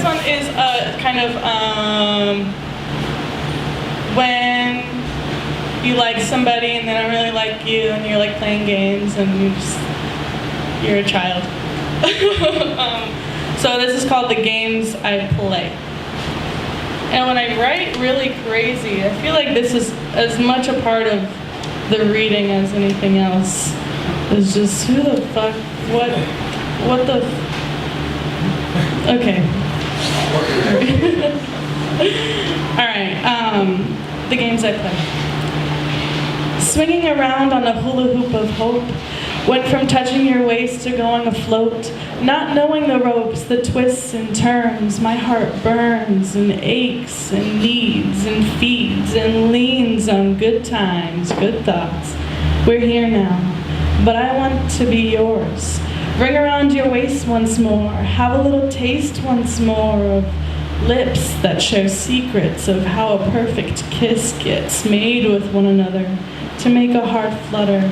one is kind of when you like somebody and they don't really like you, and you're like playing games and you're a child. So this is called The Games I Play. And when I write really crazy, I feel like this is as much a part of the reading as anything else. It's just, who the fuck, what the, okay. Alright, the games I play. Swinging around on a hula hoop of hope, went from touching your waist to going afloat, not knowing the ropes, the twists and turns. My heart burns and aches and needs and feeds and leans on good times, good thoughts. We're here now, but I want to be yours. Ring around your waist once more, have a little taste once more of lips that share secrets of how a perfect kiss gets made with one another to make a heart flutter.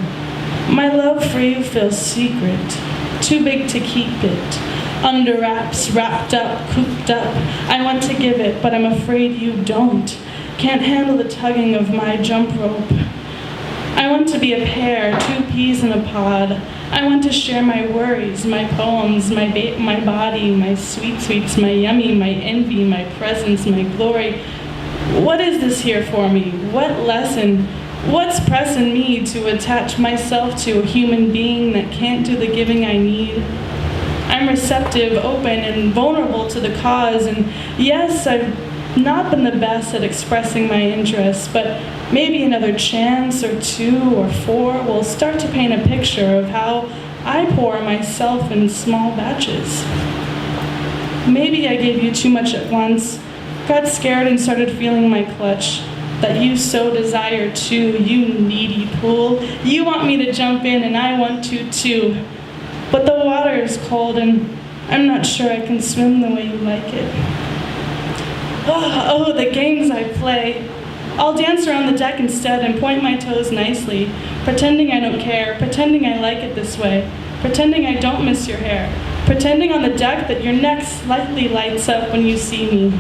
My love for you feels secret, too big to keep it. Under wraps, wrapped up, cooped up. I want to give it, but I'm afraid you don't. Can't handle the tugging of my jump rope. I want to be a pair, two peas in a pod. I want to share my worries, my poems, my body, my sweet sweets, my yummy, my envy, my presence, my glory. What is this here for me? What lesson? What's pressing me to attach myself to a human being that can't do the giving I need? I'm receptive, open, and vulnerable to the cause, and yes, I've not been the best at expressing my interests, but maybe another chance or two or four will start to paint a picture of how I pour myself in small batches. Maybe I gave you too much at once, got scared and started feeling my clutch. That you so desire too, you needy pool. You want me to jump in and I want to too. But the water is cold and I'm not sure I can swim the way you like it. Oh, the games I play. I'll dance around the deck instead and point my toes nicely, pretending I don't care, pretending I like it this way, pretending I don't miss your hair, pretending on the deck that your neck slightly lights up when you see me.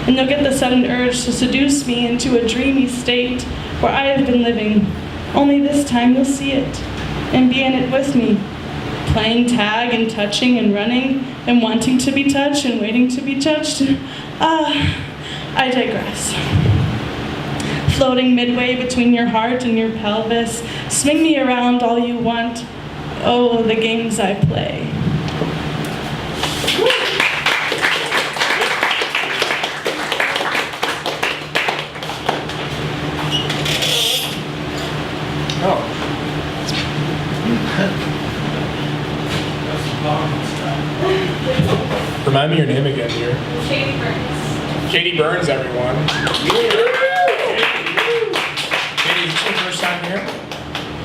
And you'll get the sudden urge to seduce me into a dreamy state where I have been living. Only this time you'll see it and be in it with me. Playing tag and touching and running and wanting to be touched and waiting to be touched. I digress. Floating midway between your heart and your pelvis. Swing me around all you want. Oh, the games I play. Remind me your name again here. Katie Burns. Katie Burns, everyone. Katie, is this your first time here?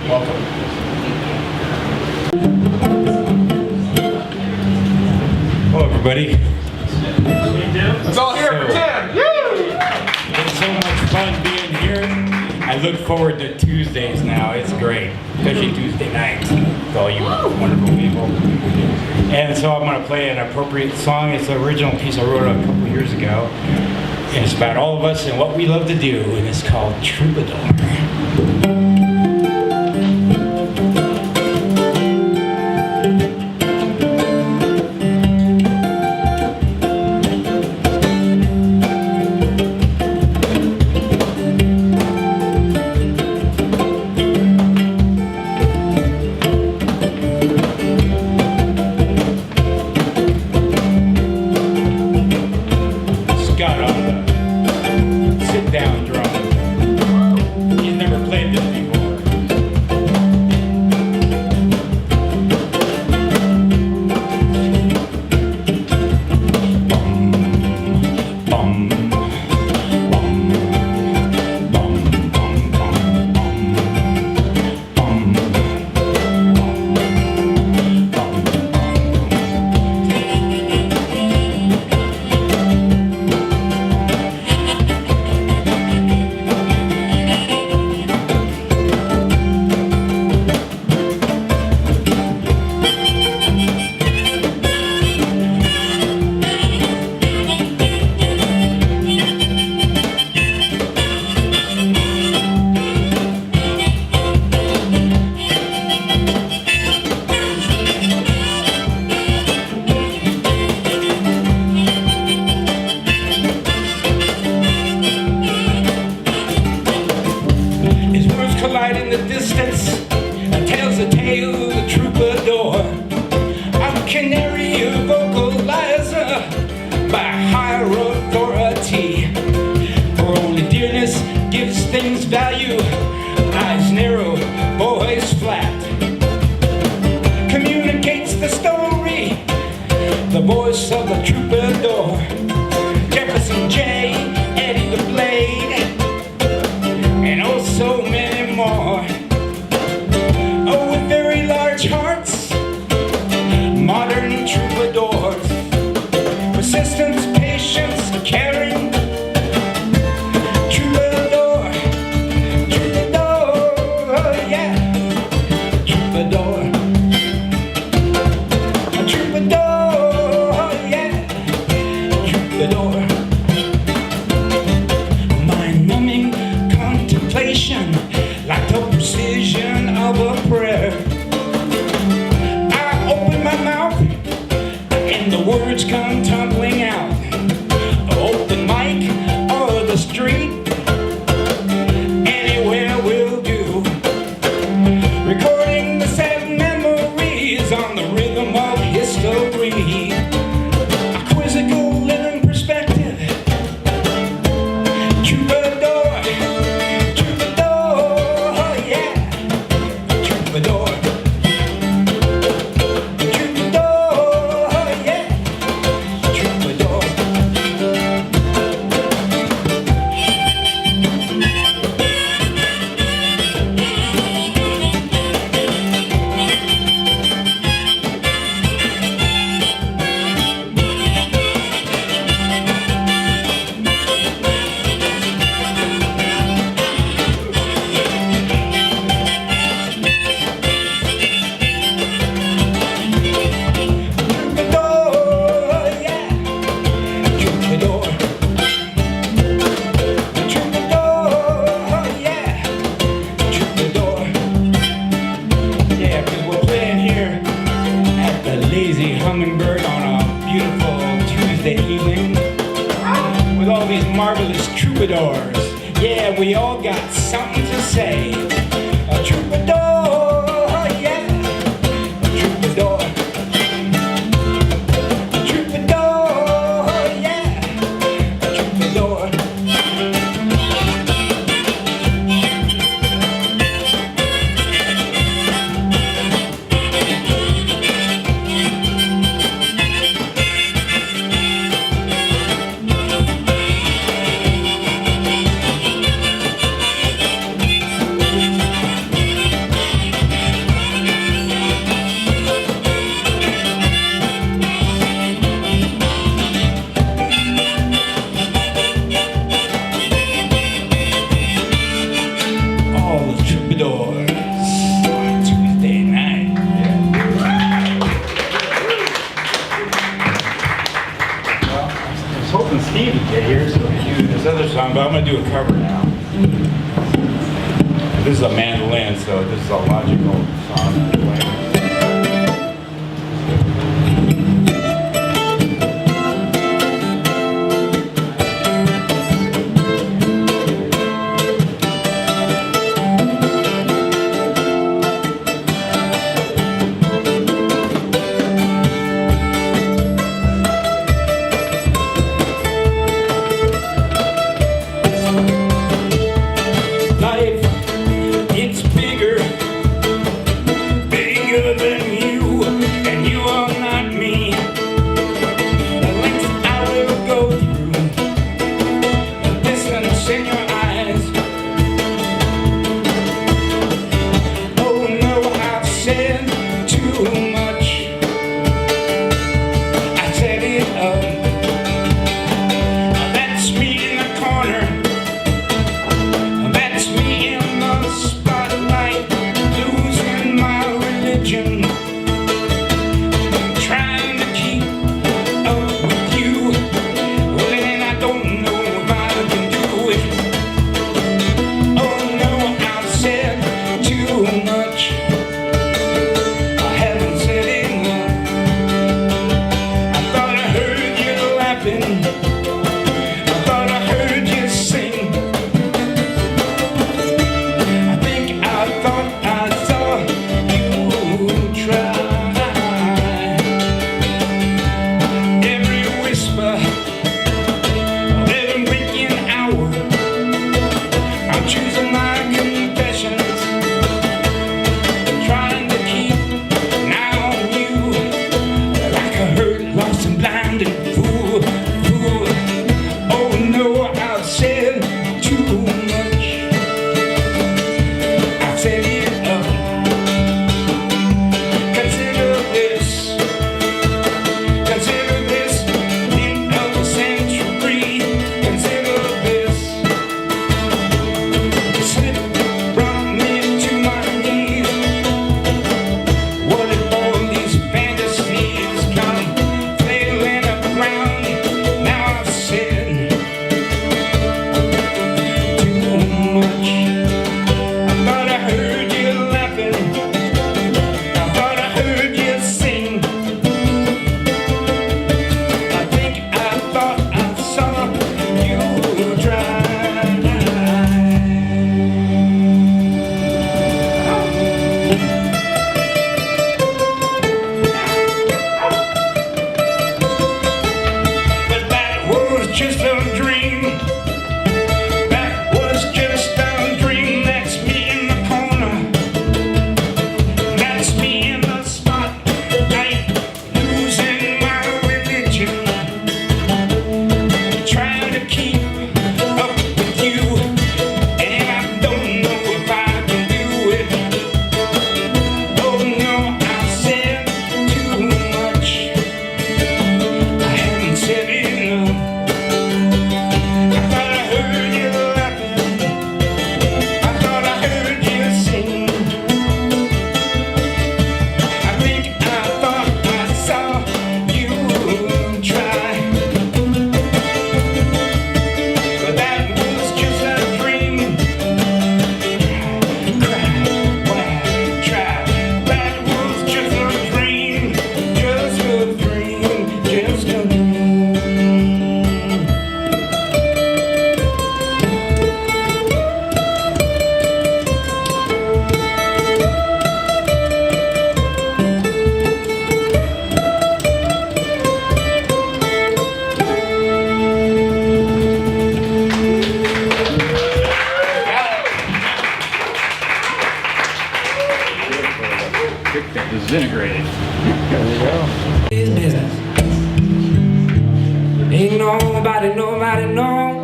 Welcome. Hello, everybody. It's all here for Tim. It's so much fun being here. I look forward to Tuesdays now. It's great, especially Tuesday nights with all you wonderful people. And so I'm going to play an appropriate song. It's an original piece I wrote a couple years ago. And it's about all of us and what we love to do. And it's called Troubadour. Got on the sit-down drum. He's never canary vocalizer by higher authority. For only dearness gives things value. Eyes narrow, voice flat. Communicates the story, the voice of the troubadour. Jefferson J, Eddie the Blade, and oh so many more. Oh, with very large hearts, modern troubadours. Persistence, patience, caring. Troubadour, troubadour, oh yeah. Troubadour, a troubadour, oh yeah. Troubadour. Mind-numbing contemplation, like the precision of a prayer. I open my mouth and the words come tumbling out. Open mic or the street, anywhere will do. Recording the sad memories on the rhythm of history. A quizzical living perspective. Troubadour, troubadour, oh yeah. Troubadour, troubadour, oh yeah. Troubadour. Hummingbird on a beautiful Tuesday evening with all these marvelous troubadours. Yeah, we all got something to say. A troubadour, yeah. A troubadour. A troubadour, yeah. A troubadour. Troubadours on Tuesday night. Well, I was hoping Steve would get here so we could do this other song, but I'm going to do a cover now. This is a mandolin, so this is a logical song to play. It's bigger, His business. Ain't nobody know.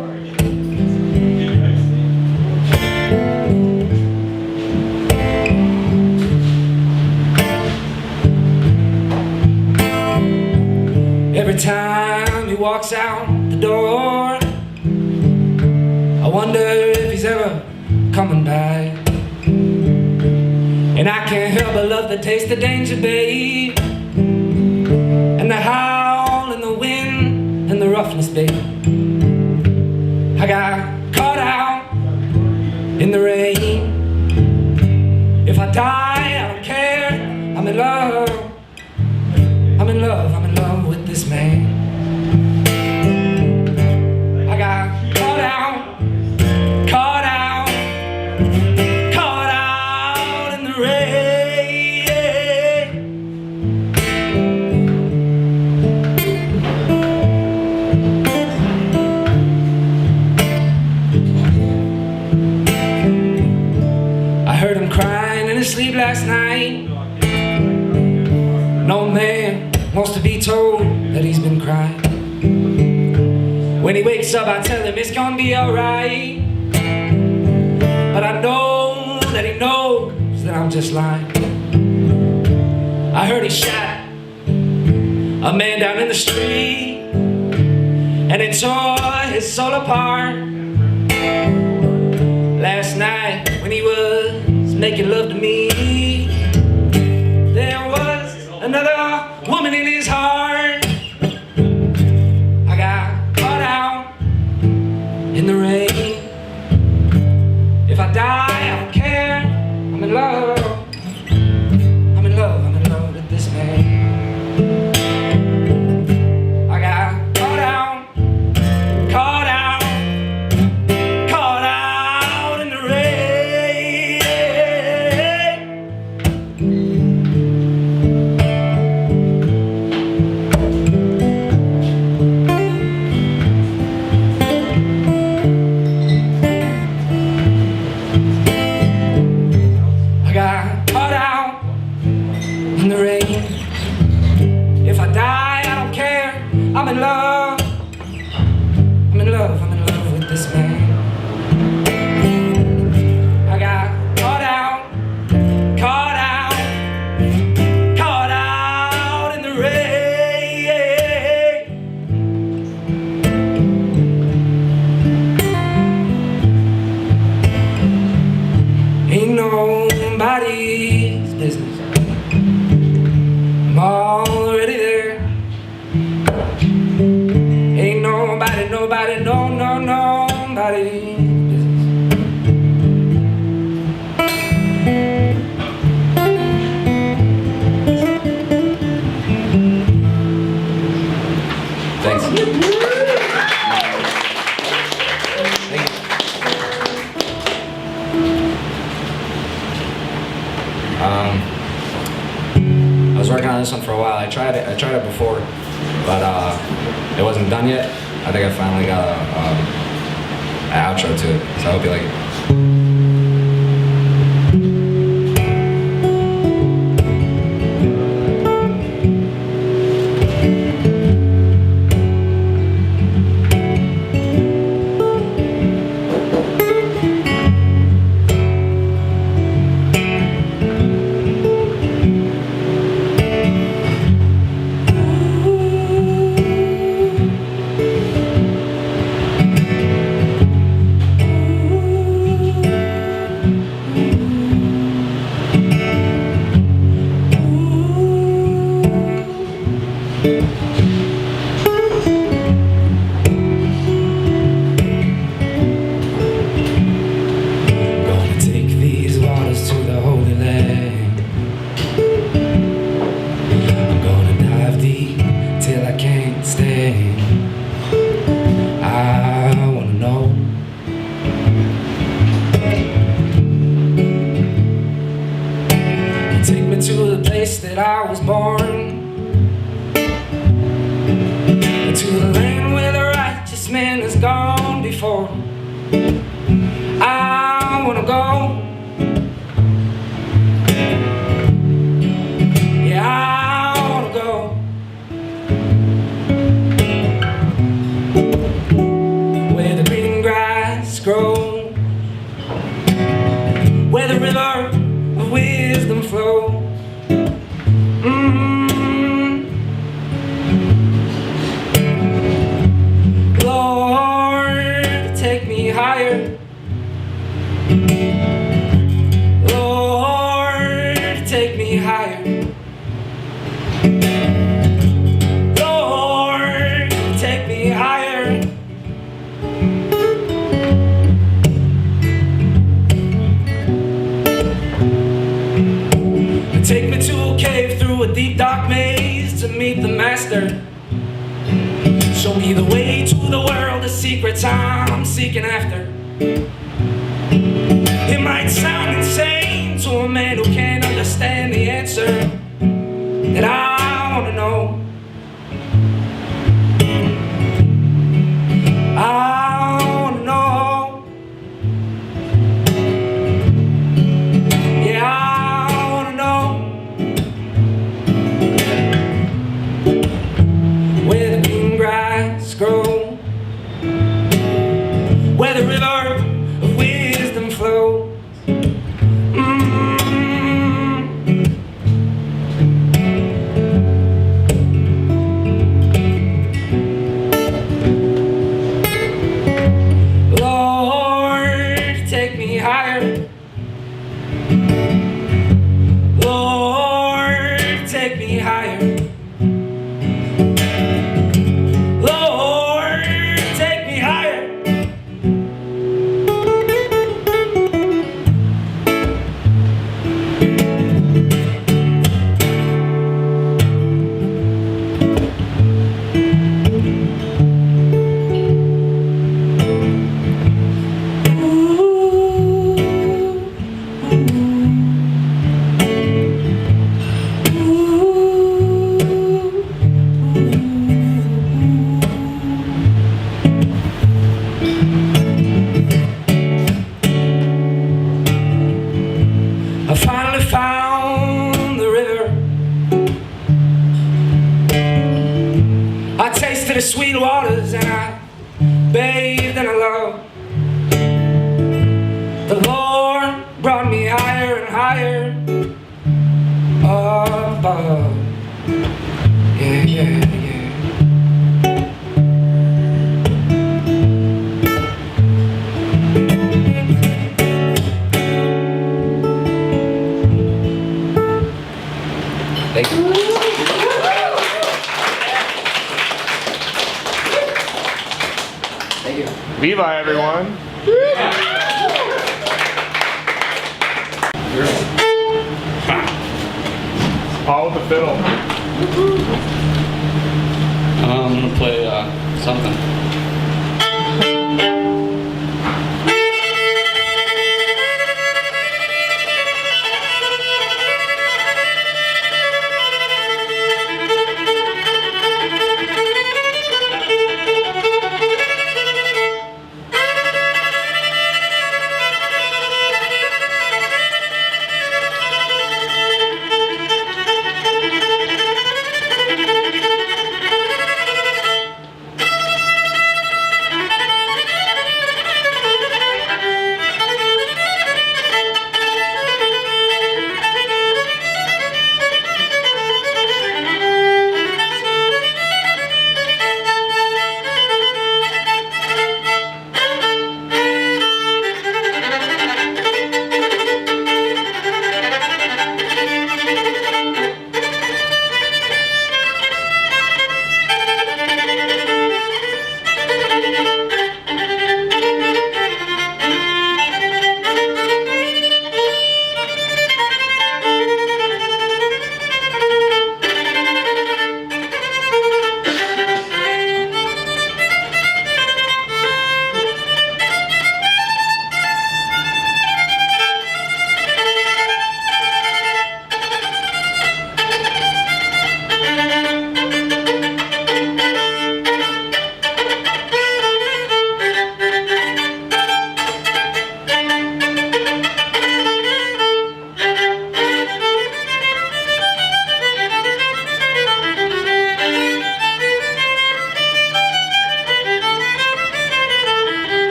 Every time he walks out the door, I wonder if he's ever coming back. And I can't help but love the taste of danger, babe, and the howl and the wind and the roughness, babe. I got caught out in the rain. If I die, I don't care. I'm in love. I'm in love with this man. I got caught out in the rain. I heard him crying in his sleep last night. No man wants to be told that he's been crying. When he wakes up, I tell him it's gonna be alright. But I know that he knows that I'm just lying. I heard he shot a man down in the street, and it tore his soul apart. Last night when he was making love to me, there was another woman in his heart. I got caught out in the rain. If I die, I don't care. I'm in love. I'm in love with this man. I got caught out in the rain. I got caught out in the rain. If I die, I don't care. I'm in love. I'm in love with this man. I got caught out in the rain. Ain't nobody's business. I'm already there. Ain't nobody, nobody's business. Thanks. Thank you. I was working on this one for a while. I tried it before, but it wasn't done yet. I think I finally got an outro to it, so I hope you like it. Gonna take these waters to the Holy Land. I'm gonna dive deep till I can't stand. I wanna know you take me to the place that I was born, to the land where the righteous man has gone before. I wanna go. Yeah, I wanna go. master. Show me the way to the world, the secrets I'm seeking after. It might sound insane to a man who can't understand the answer that I want to know. I want to know. Yeah, I want to know where the green grass grows, where the river of wisdom flows. Lord, take me higher. Lord, take me higher. Lord, take me higher. I finally found the river. I tasted the sweet waters and I bathed in a love. The Lord brought me higher and higher above. Yeah, yeah, yeah. Thank you. Thank you. Viva, everyone. Paul with the fiddle. I'm gonna play something.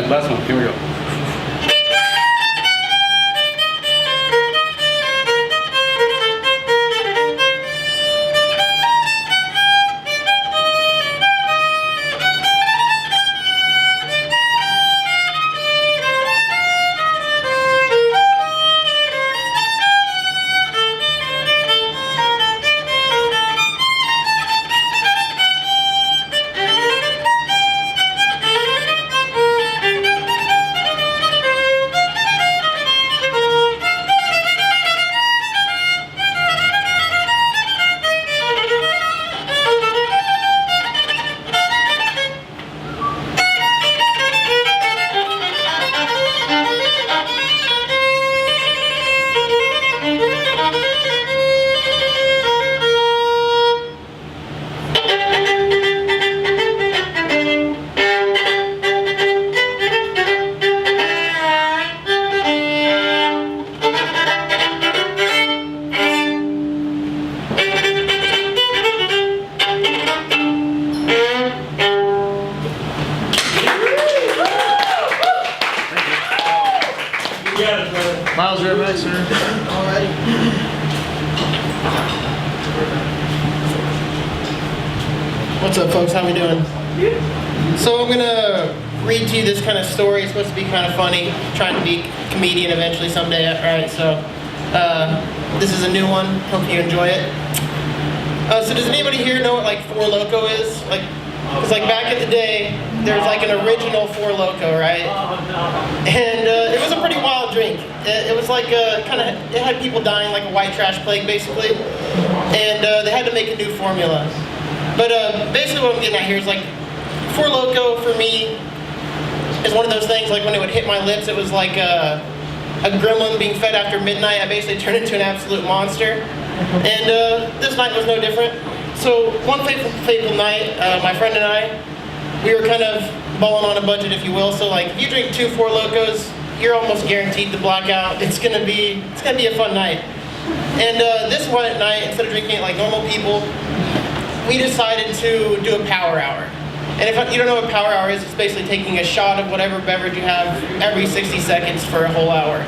last one. Here we go. Miles, you're back, sir. What's up, folks? How we doing? So I'm gonna read to you this kind of story. It's supposed to be kind of funny. Trying to be a comedian eventually someday. All right. So this is a new one. Hope you enjoy it. So does anybody here know what like Four Loko is? It's like back in the day, there's like an original Four Loko, right? And it was a pretty wild drink. It was like it had people dying like a white trash plague, basically. And they had to make a new formula. But basically what I'm getting at here is like, Four Loko for me is one of those things, like when it would hit my lips, it was like a gremlin being fed after midnight. I basically turned into an absolute monster. And this night was no different. So one fateful night, my friend and I, we were kind of balling on a budget, if you will. So like, if you drink 2 Four Lokos, you're almost guaranteed to black out. It's gonna be a fun night. And this one night, instead of drinking it like normal people, we decided to do a power hour. And if you don't know what power hour is, it's basically taking a shot of whatever beverage you have every 60 seconds for a whole hour.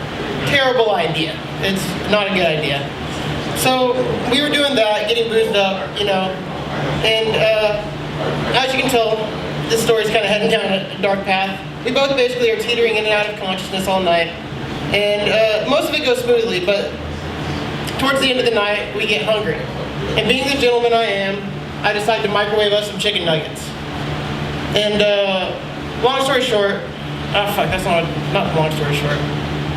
Terrible idea. It's not a good idea. So we were doing that, getting boozed up, you know, and as you can tell, this story's kind of heading down a dark path. We both basically are teetering in and out of consciousness all night, and most of it goes smoothly, but towards the end of the night, we get hungry. And being the gentleman I am, I decide to microwave us some chicken nuggets. And long story short, that's not long story short.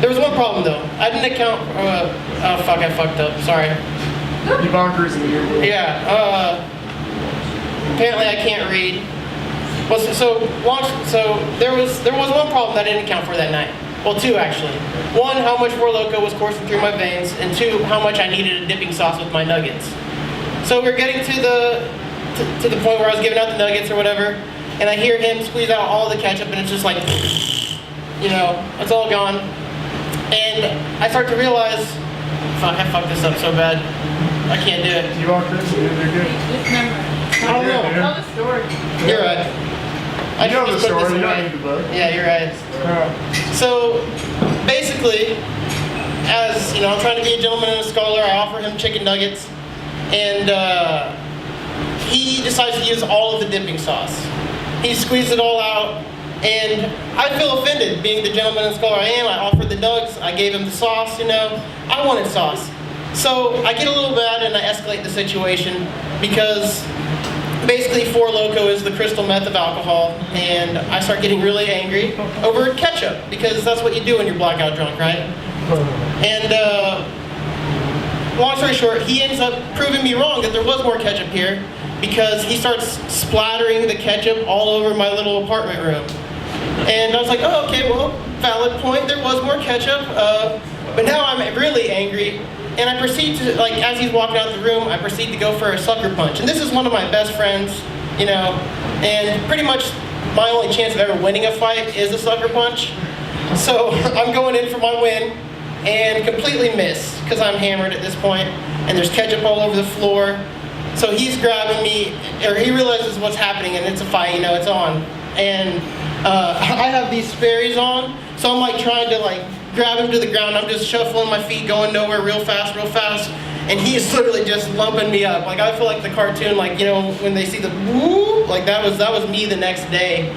There was one problem though. I didn't account, I fucked up, sorry. You bonkers in here. Yeah, apparently I can't read. Well, so there was one problem that I didn't account for that night. Well, 2 actually. 1, how much Four Loko was coursing through my veins, and 2, how much I needed a dipping sauce with my nuggets. So we're getting to the point where I was giving out the nuggets or whatever, and I hear him squeeze out all the ketchup, and it's just like, you know, it's all gone. And I start to realize, fuck, I fucked this up so bad. I can't do it. You bonkers, you're good. I don't know. Tell the story. You're right. I You know should the just put this story, you away. don't need the book. Yeah, you're right. So basically, as you know, I'm trying to be a gentleman and a scholar. I offer him chicken nuggets, and he decides to use all of the dipping sauce. He squeezed it all out, and I feel offended. Being the gentleman and scholar I am, I offered the nugs. I gave him the sauce. You know, I wanted sauce. So I get a little mad and I escalate the situation because basically Four Loko is the crystal meth of alcohol, and I start getting really angry over ketchup because that's what you do when you're blackout drunk, right? And long story short, he ends up proving me wrong that there was more ketchup here because he starts splattering the ketchup all over my little apartment room. And I was like, oh, okay, well, valid point, there was more ketchup, but now I'm really angry. And I proceed to, like, as he's walking out the room, I proceed to go for a sucker punch. And this is one of my best friends, you know, and pretty much my only chance of ever winning a fight is a sucker punch. So I'm going in for my win and completely miss because I'm hammered at this point, and there's ketchup all over the floor. So he's grabbing me, or he realizes what's happening, and it's a fight, you know, it's on. and I have these Sperry's on, so I'm like trying to like grab him to the ground. I'm just shuffling my feet, going nowhere real fast, and he is literally just lumping me up. Like I feel like the cartoon, like you know when they see the whoop, like that was me the next day.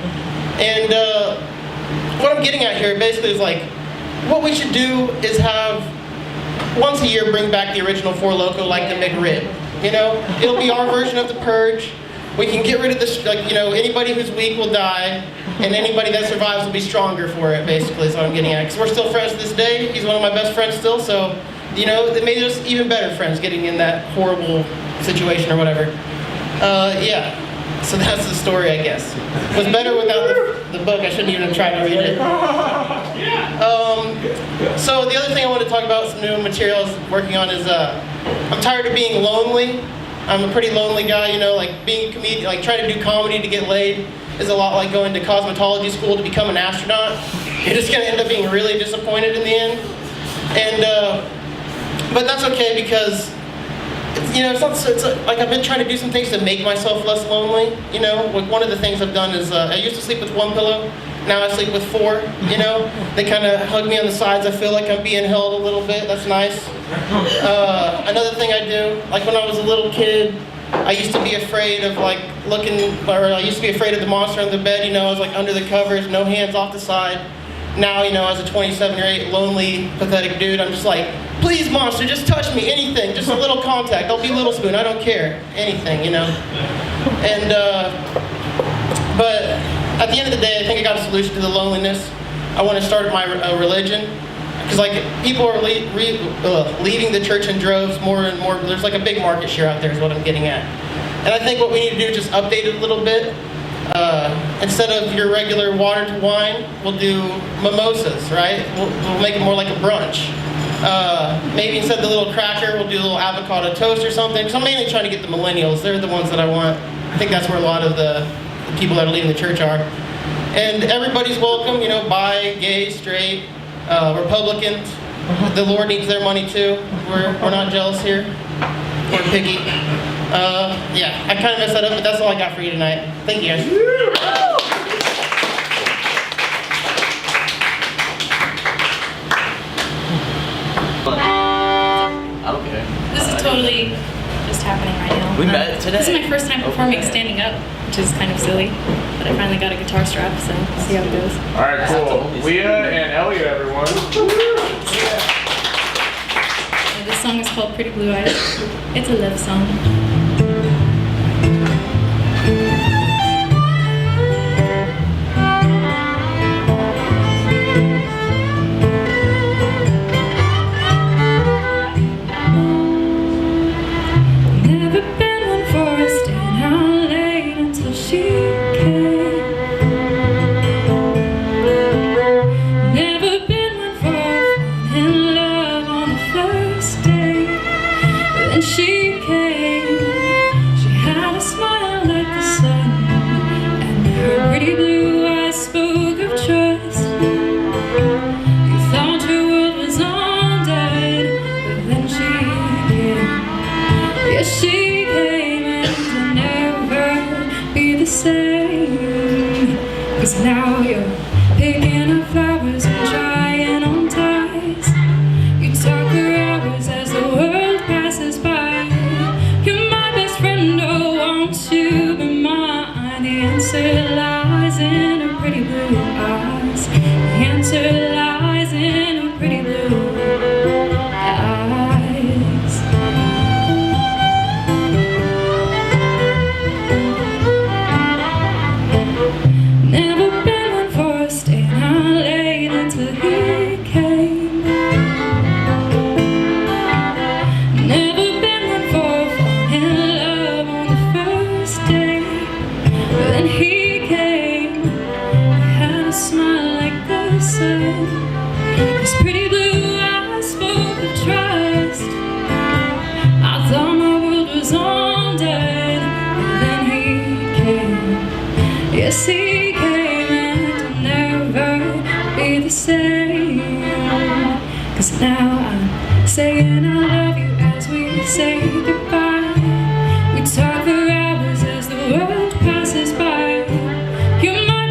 And what I'm getting at here basically is like, what we should do is have once a year bring back the original Four Loko, like the McRib. You know, it'll be our version of the Purge. We can get rid of this, like, you know, anybody who's weak will die, and anybody that survives will be stronger for it, basically, is what I'm getting at. Because we're still friends to this day. He's one of my best friends still, so, you know, it made us even better friends getting in that horrible situation or whatever. Yeah, so that's the story, I guess. It was better without the book. I shouldn't even have tried to read it. So the other thing I want to talk about, some new materials I'm working on is, I'm tired of being lonely. I'm a pretty lonely guy, you know, like being a comedian, like trying to do comedy to get laid is a lot like going to cosmetology school to become an astronaut. You're just gonna end up being really disappointed in the end. And, but that's okay because, you know, like I've been trying to do some things to make myself less lonely, you know. Like one of the things I've done is, I used to sleep with one pillow, now I sleep with four, you know. They kind of hug me on the sides, I feel like I'm being held a little bit, that's nice. Another thing I do, like when I was a little kid, I used to be afraid of like I used to be afraid of the monster under the bed, you know, I was like under the covers, no hands off the side. Now, you know, as a 27-year-old lonely, pathetic dude, I'm just like, please monster, just touch me, anything, just a little contact, I'll be Little Spoon, I don't care, anything, you know. And, but at the end of the day, I think I got a solution to the loneliness. I want to start my religion. Because like people are leaving the church in droves more and more. There's like a big market share out there is what I'm getting at. And I think what we need to do is just update it a little bit. Instead of your regular water to wine, we'll do mimosas, right? We'll make it more like a brunch. Maybe instead of the little cracker, we'll do a little avocado toast or something. Because I'm mainly trying to get the millennials. They're the ones that I want. I think that's where a lot of the people that are leaving the church are. And everybody's welcome, you know, bi, gay, straight, Republicans. The Lord needs their money too. We're not jealous here. We're picky. Yeah, I kind of messed that up, but that's all I got for you tonight. Thank you guys. Okay. This is totally just happening right now. We met today. This is my first time performing standing up, which is kind of silly. But I finally got a guitar strap, so we'll see how it goes. All right, cool. Leah and Elliot, everyone. This song is called Pretty Blue Eyes. It's a love song. Now you're picking up flowers and trying on ties. You talk for hours as the world passes by. You're my best friend, oh, won't you be mine? The answer lies in her pretty blue eyes. The answer lies in her pretty blue eyes. Never been one for staying out late until he came. Never been one for falling in love on the first day. But then he came. He had a smile like the sun. His pretty blue eyes spoke of trust. I thought my world was undone. But then he came. Yes, he came and never be the same. 'Cause now I'm saying I love you as we say goodbye. We talk for hours as the world passes by. You're my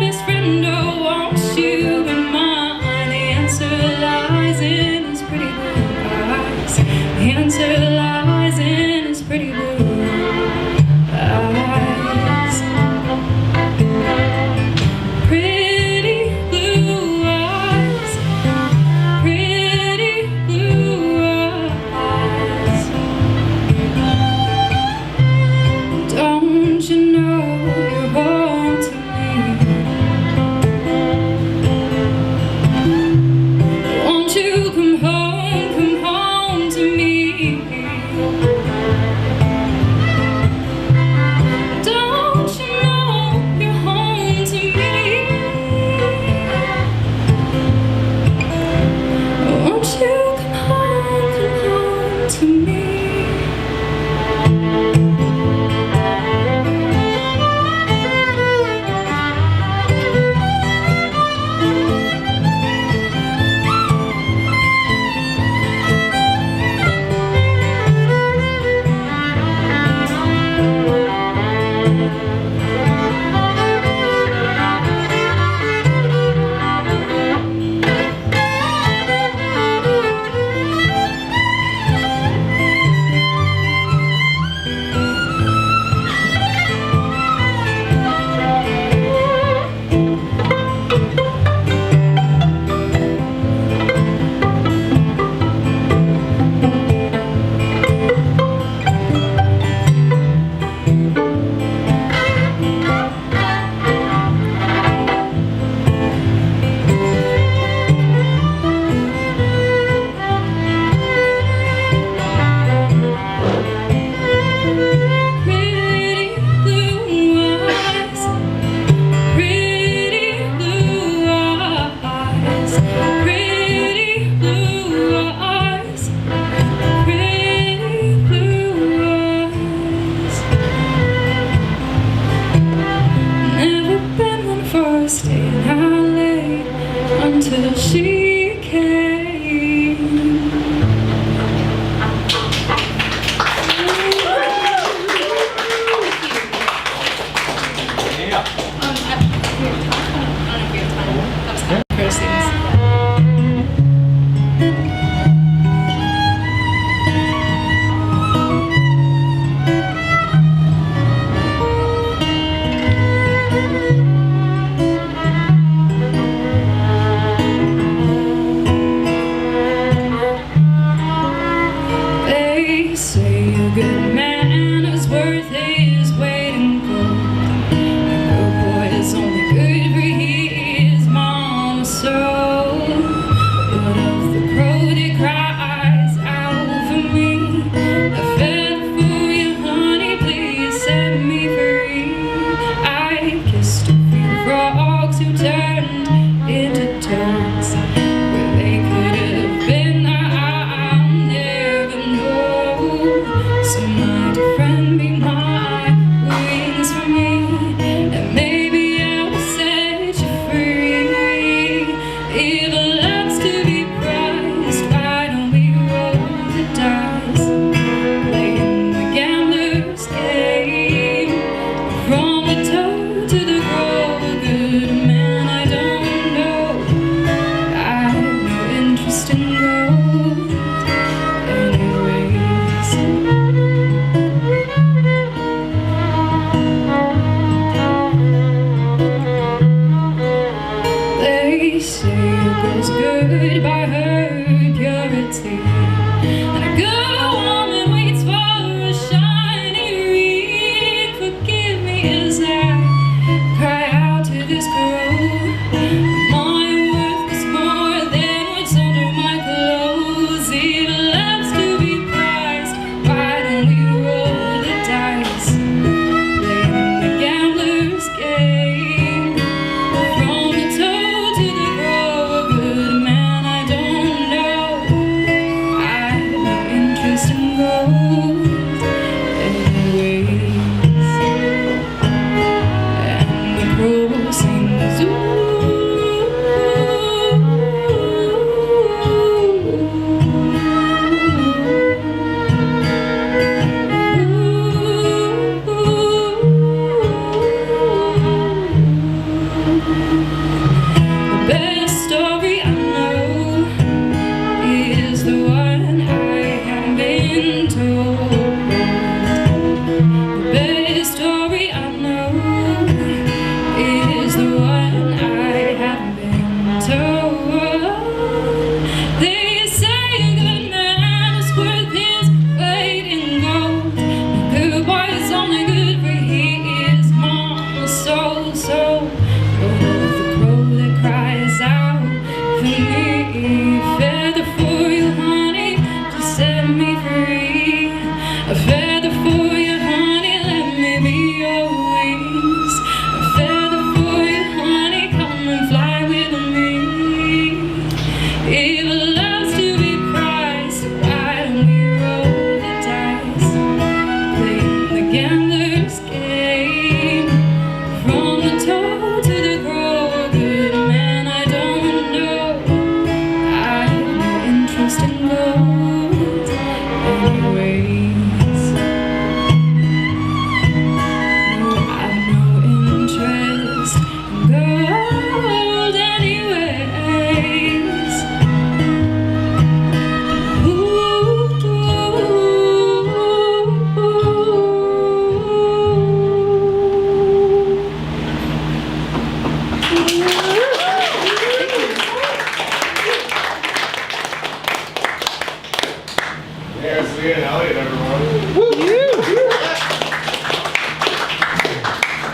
I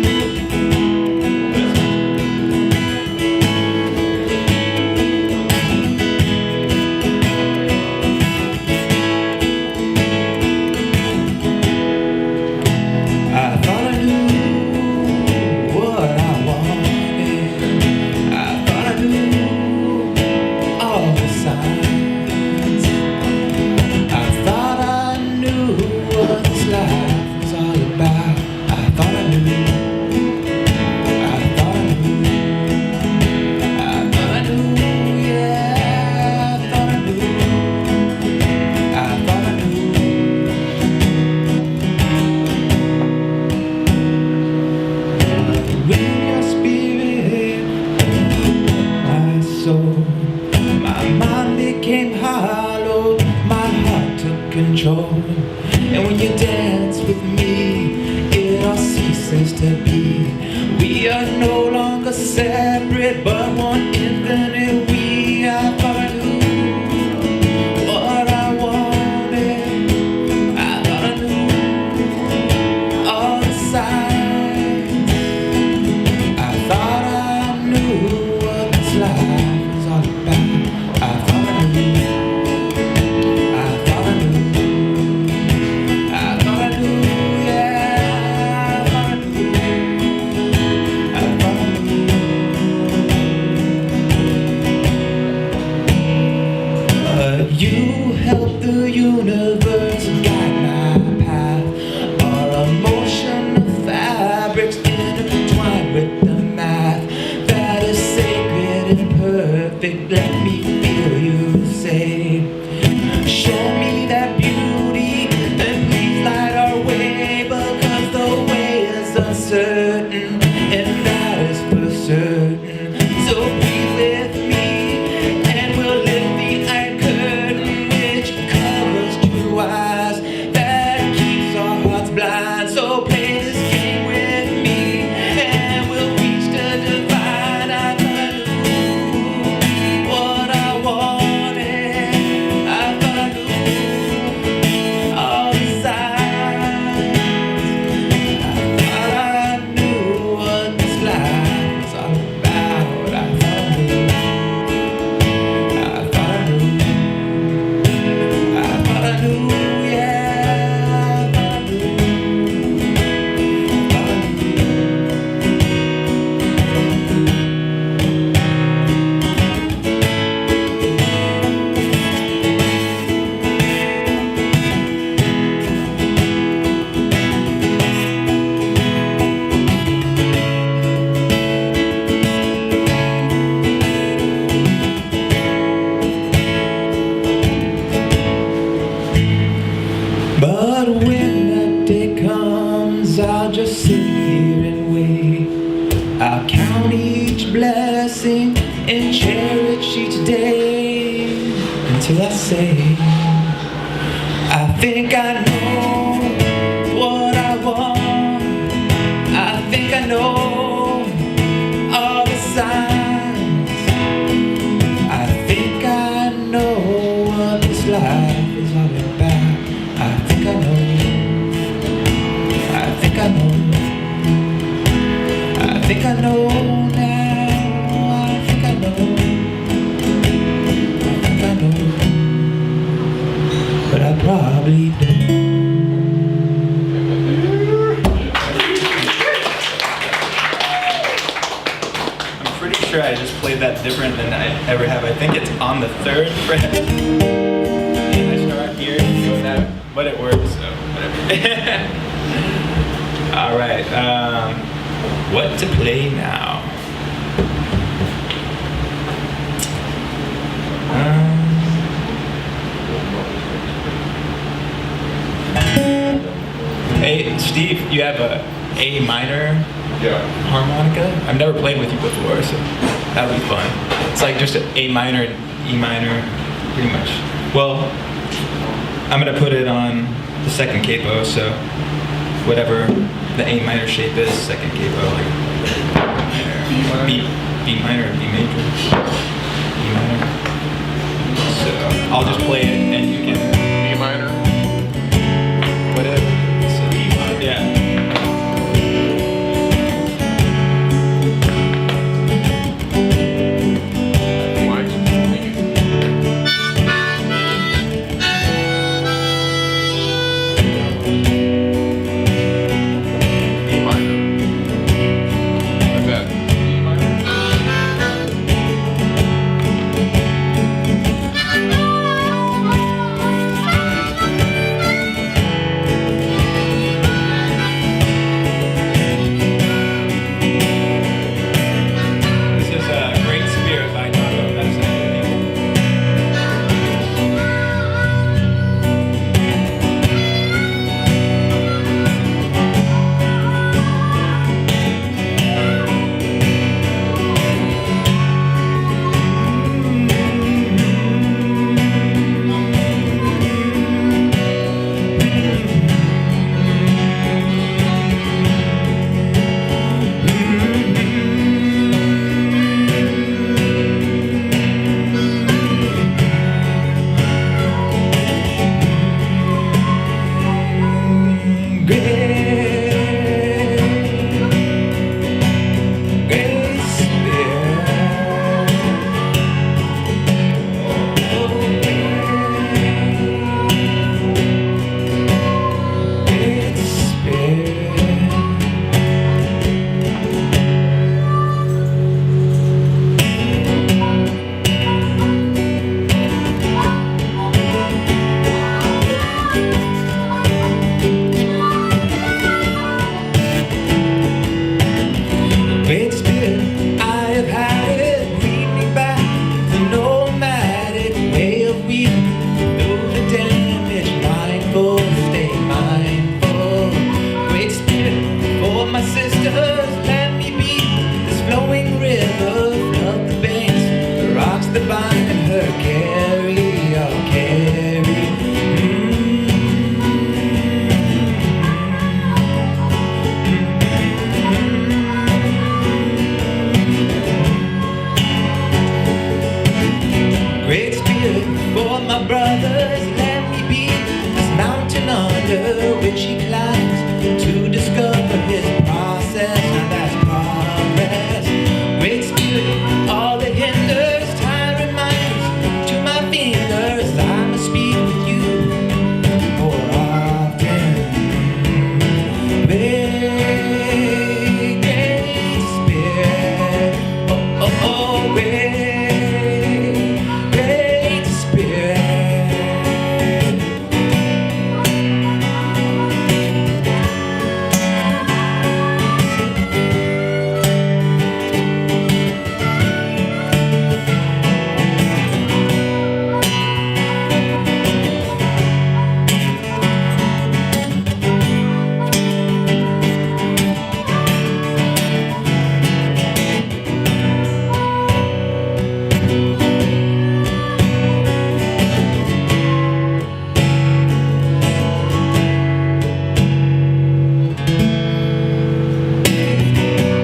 thought I knew what I wanted. I thought I knew all the signs. I thought I knew what this life was all about. I thought I knew. I thought I knew. I thought I knew. Yeah, I thought I knew. I thought I knew. When your spirit, my soul, my mind became hollow, my heart took control. And when you dance with me, it all ceases to be. We are no longer separate, but one infinite we. I thought I knew what I wanted. I thought I knew all the signs. I thought I knew what this life was all about. I thought I knew. I thought I knew. I thought I knew. Yeah, I thought I knew. I thought I knew. But you helped the universe guide my path. Our emotional fabrics intertwined with the math that is sacred and perfect. Let me feel you say, show me that beauty, then please light our way, because the way is uncertain, and that is for certain. So be with me, and we'll lift the iron curtain which covers true eyes, that keeps our hearts blind. So play this game with me, and we'll reach the divine. I thought I knew what I wanted. I thought I knew all the signs. I thought I knew what this life was all about. I thought I knew. I thought I knew. I thought I knew. Yeah, I thought I knew. I thought I knew. But when that day comes, I'll just sit here and wait. I'll count each blessing and cherish each day until I say, I think I know what I want. I think I know all the signs. I think I know what this life is all about. I think I know. I think I know. I think I know now. I think I know. I think I know. But I probably don't. I'm pretty sure I just played that different than I ever have. I think it's on the 3rd fret. And I start here and go that, but it works, so whatever. All right, what to play now? Hey, Steve, you have a A minor harmonica? I've never played with you before, so that'll be fun. It's like just an A minor and E minor, pretty much. Well, I'm gonna put it on the second capo, so whatever the A minor shape is, second capo, like B minor, B major, E minor. So I'll just play it and you can B minor. whatever. So E minor, yeah. sisters, let me be this flowing river. Flood the banks, the rocks that bind and her carry, oh carry. Great Spirit, for my brothers, let me be this mountain under which he climbs to discover his process, and that's progress. Great Spirit, all that hinders, time reminds to my fingers I must speak with you more often. Great Spirit, oh, oh, oh, great Spirit.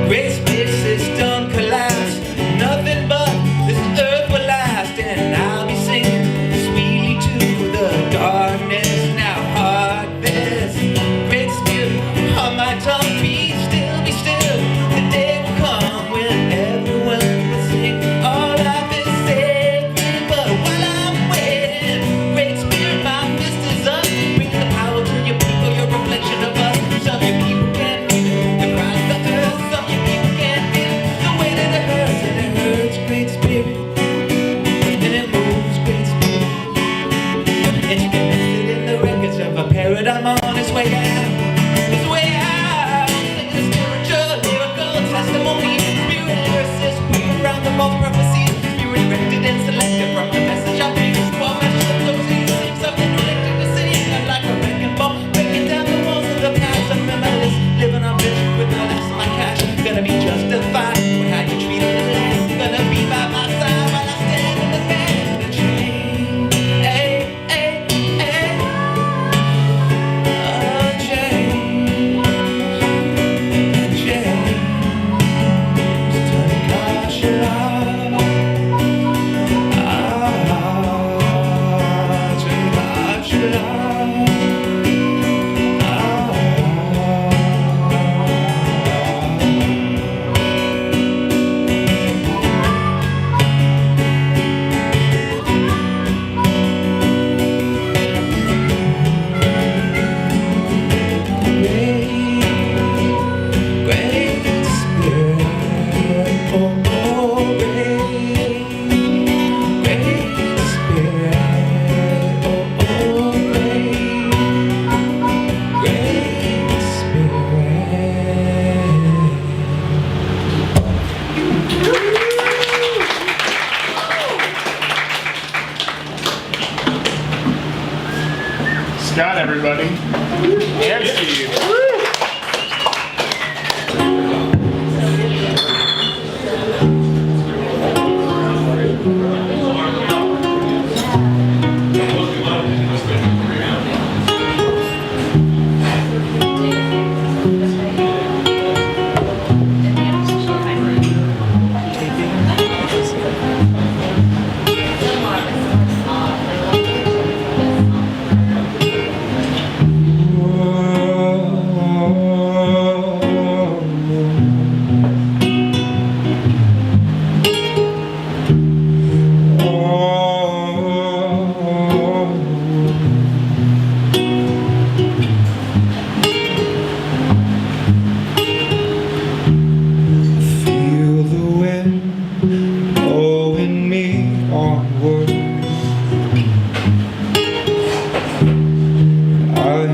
Great space system collapse, nothing but this earth will last, and I'll be singing sweetly to the darkness. Now harvest, Great Spirit on my tongue, be still, be still. The day will come when everyone will sing. All life is sacred, but while I'm waiting, Great Spirit, my fist is up. Bring the power to your people, your reflection of us. Some of your people can't feel it, the cries, the earth. Some of your people can't feel it, the way that it hurts, and it hurts. Great Spirit, and it moves. Great Spirit, it's connected in the records of a paradigm on its way out. Its way out. Sing the spiritual, lyrical testimony. Spirit lyricist, we around the most prophecies. Spirit directed and selected from the message I bring. One message of those things, something directed to see. I'm like a wrecking ball, breaking down the walls of the past. I'm minimalist, living on vision with no less of my cash. Gonna be justified with how you treat the land. Gonna be by my side while I stand in the bed of the train. Hey, hey, hey. Oh, James, James, turning gosh alive. Turning gosh alive. Great Spirit, oh, oh, great Spirit, oh, oh, great Scott, everybody. And Steve.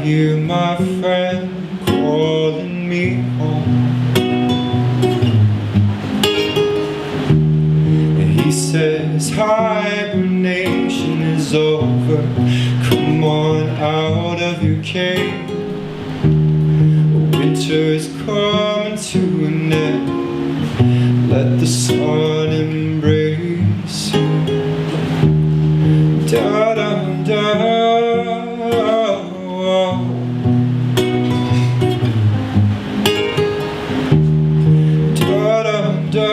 hear my friend calling me home. And he says hibernation is over, come on out of your cave. Winter is coming to an end. Let the sun embrace you. Da da da. Da da da.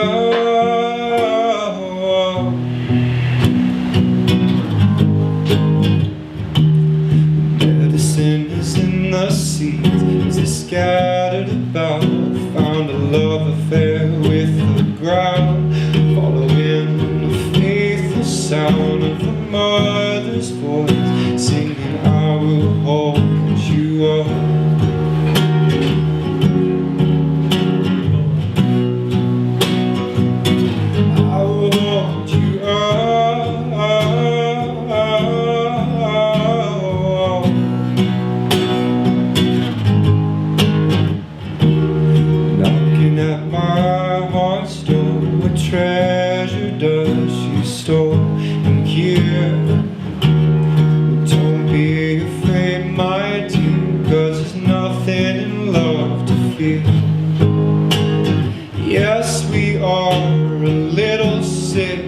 Medicine is in the seeds as they scattered about. Found a love affair with the ground, following the faithful sound of the mother's voice, singing, I will hold you up. I will hold you up. Knocking at my heart's door, what treasure does she store in here? Don't be afraid, my dear, 'cause there's nothing in love to fear. Yes, we are a little sick,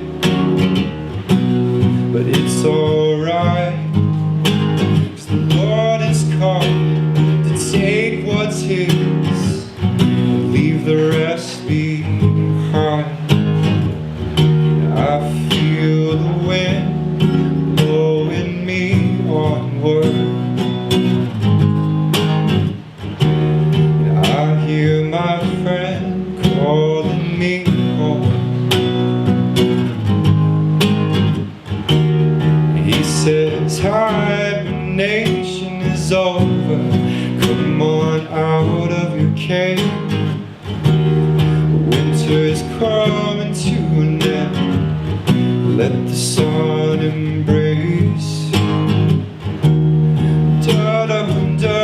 but it's alright, 'cause the Lord is coming to take what's His, leave the rest behind. I feel the wind blowing me onward. I hear my friend calling me home. He says hibernation is over. Come on out of your cave. Winter is coming to an end. Let the sun embrace you. Da da da.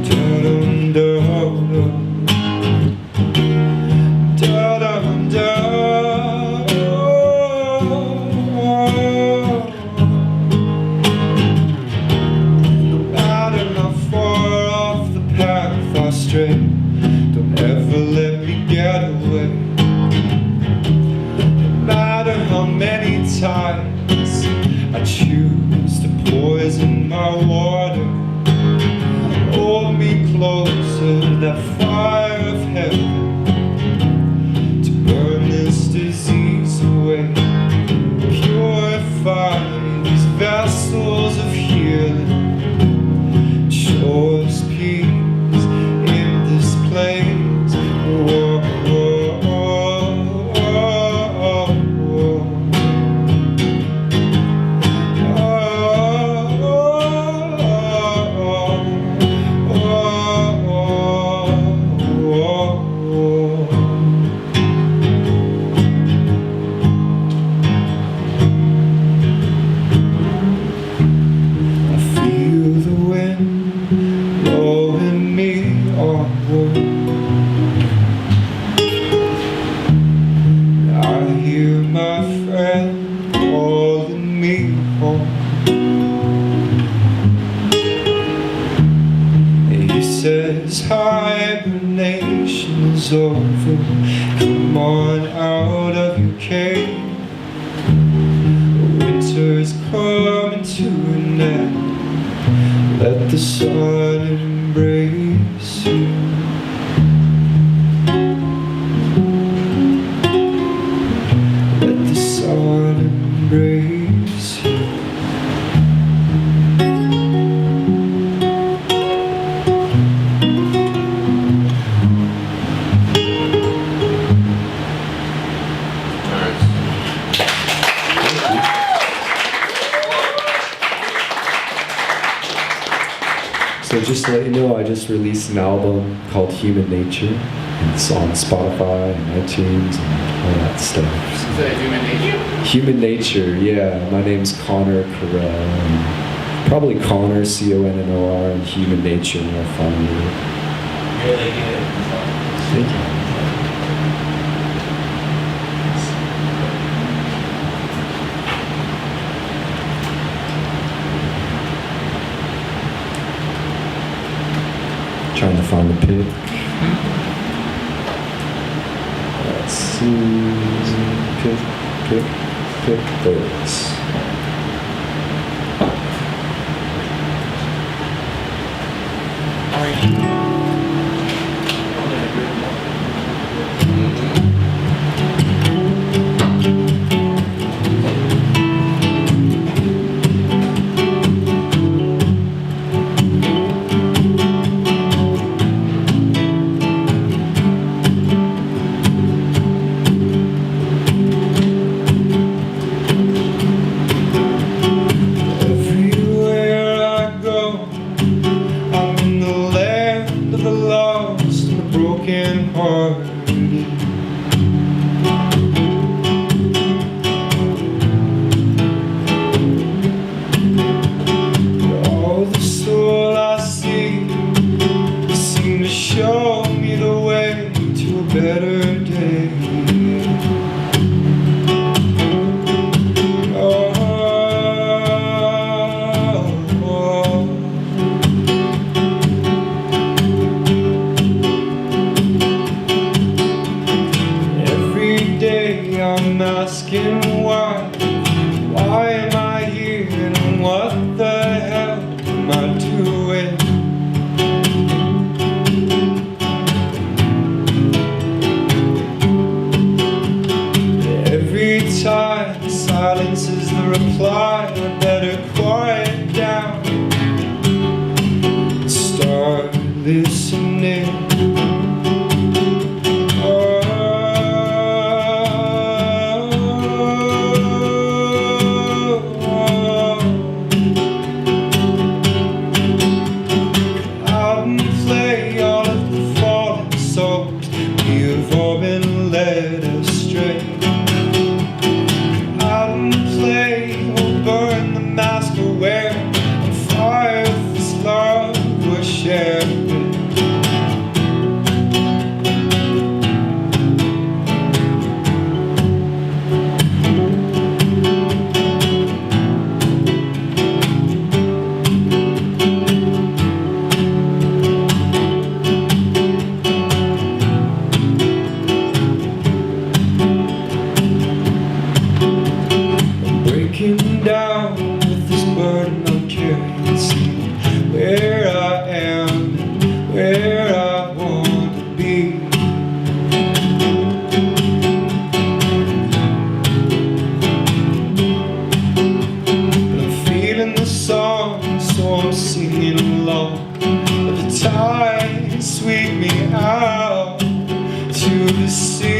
Da da da. Da da da. No matter how far off the path I stray, don't ever let me get away. No matter how many times I choose to poison my water, hold me closer to that fire of heaven, to burn this disease away. Purify these vessels of healing, show us peace in this place. Whoa, whoa, whoa, whoa, whoa. I feel the wind blowing me onward. I hear my friend calling me home. He says hibernation is over. Come on out of your cave. Winter is coming to an end. Let the sun embrace you. Let the sun embrace you. So just to let you know, I just released an album called Human Nature. It's on Spotify and iTunes and all that stuff. Is that Human Nature? Human Nature, yeah. My name's Connor Carell. And probably Connor, C-O-N-N-O-R, and Human Nature will find you. Really good. Thank you. Trying trying to find the pick. Let's see. Pick. There it is. I'm asking why am I here and what the hell am I doing? Every time silence is the reply, I better quiet down and start listening. Down with this burden I'm carrying, see where I am and where I want to be. But I'm feeling the song, so I'm singing along. But the tide sweep me out to the sea.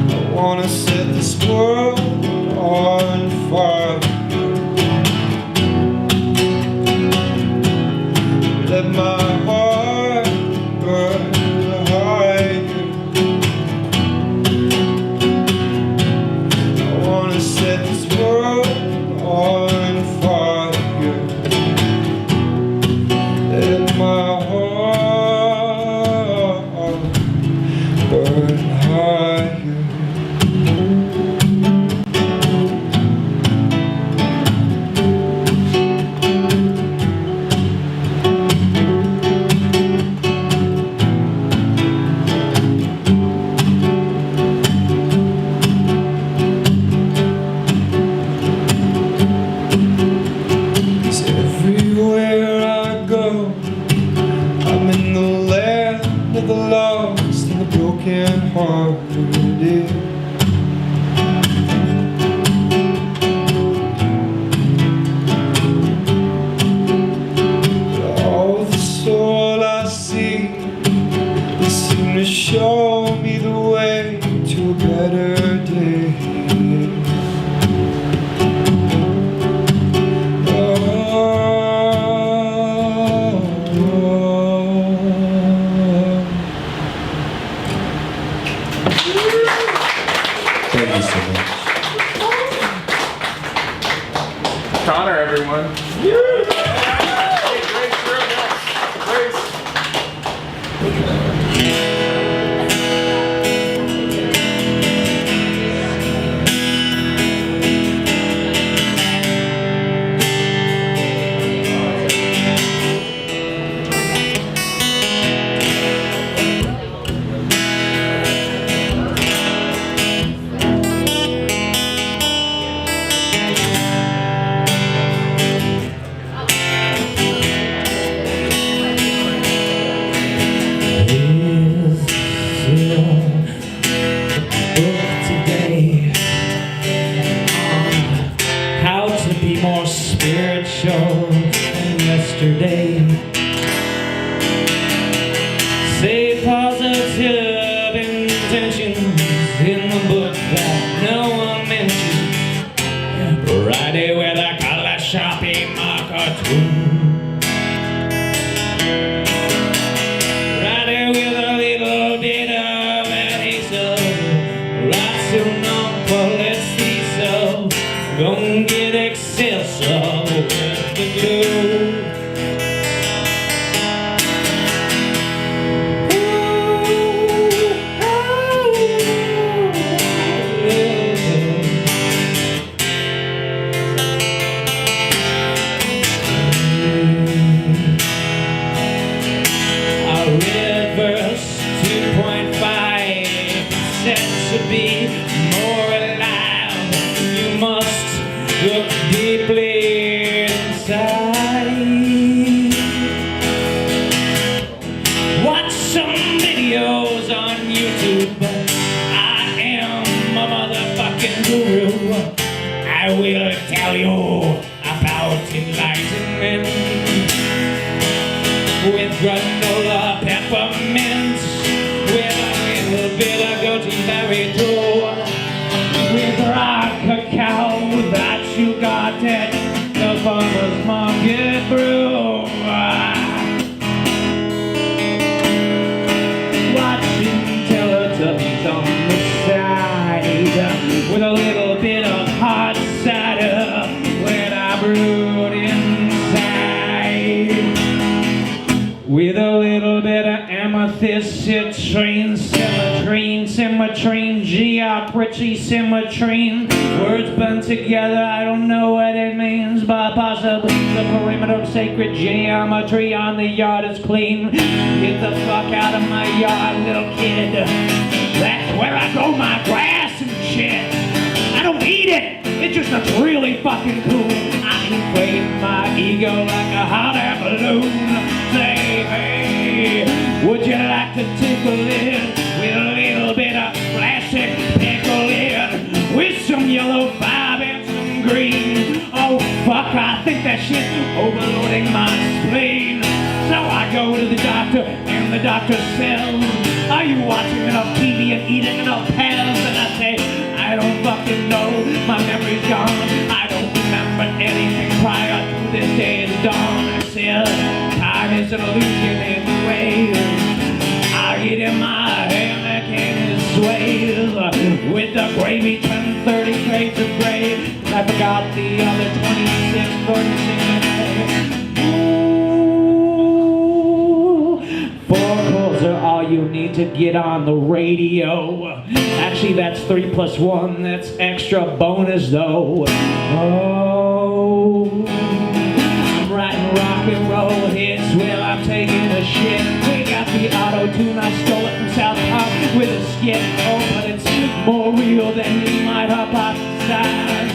I wanna set this world on fire. Connor, everyone. Hey, Grace, you're up next. Grace. More spiritual than yesterday. Say positive intentions in the book that no one mentions. Write it with a color Sharpie marker too. Write it with a little bit of adhesive. Write some non-policy, so don't get excessive with the glue. I read verse 2.5 should be more alive. You must look deeply inside. Watch some videos on YouTube. I am a motherfucking guru. I will tell you about enlightenment with granola peppermint, with a little bit of goji berry too, with raw cacao that you got at the farmer's market brew. Watching Teletubbies on the side, with a little bit of hot cider when I brewed inside, with a little bit of amethyst, citrine, symmetrine, geometry, symmetrine. Words bun together, I don't know what it means, but possibly the perimeter of sacred geometry on the yard is clean. Get the fuck out of my yard, little kid. That's where I grow my grass and shit. I don't eat it, it just looks really fucking cool. I inflate my ego like a hot air balloon. Say, hey, would you like to tickle it with a little bit of plastic pickle it, with some yellow vibe and some green? Oh fuck, I think that shit's overloading my spleen. So I go to the doctor and the doctor says, are you watching enough TV and eating enough pills? And I say, I don't fucking know, my memory's gone. I don't remember anything prior to this day's dawn. I said, time is an illusion anyway. I get in my hammock and it sways with the gravy turned 30 shades of gray. I forgot the other 26, 46 4 chords are all you need to get on the radio. Actually, that's 3 plus 1. That's extra bonus though. Oh, I'm writing rock and roll hits while I'm taking a shit. We got the auto-tune, I stole it from South Park with a skit. Oh, but it's more real than you might hypothesize.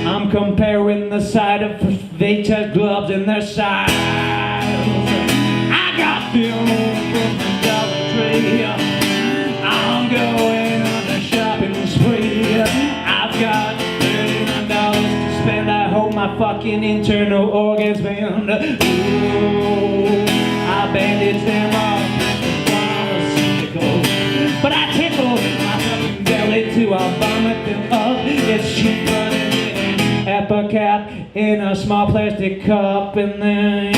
I'm comparing the side of Vita gloves and their size. I got film from the Dollar Tree. I'm going on a shopping spree. I've got $39 to spend. I hope my fucking internal organs bend. Ooh, I bandage them up with pharmaceuticals, but I tickle my fucking belly to vomit them up. It's cheaper than getting Epicap in a small plastic cup, and then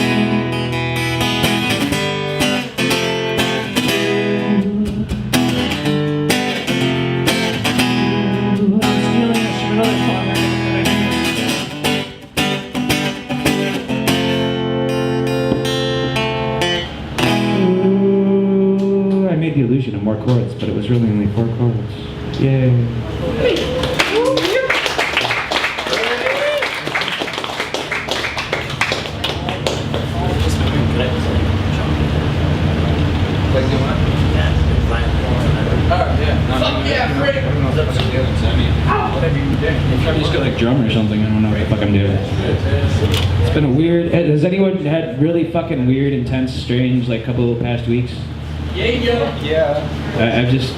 chords, but it was really only 4 chords. Yay. I'm just got like drum or something. I don't know what the fuck I'm doing. It's been a weird. Has anyone had really fucking weird, intense, strange like couple of past weeks? Yeah. I'm just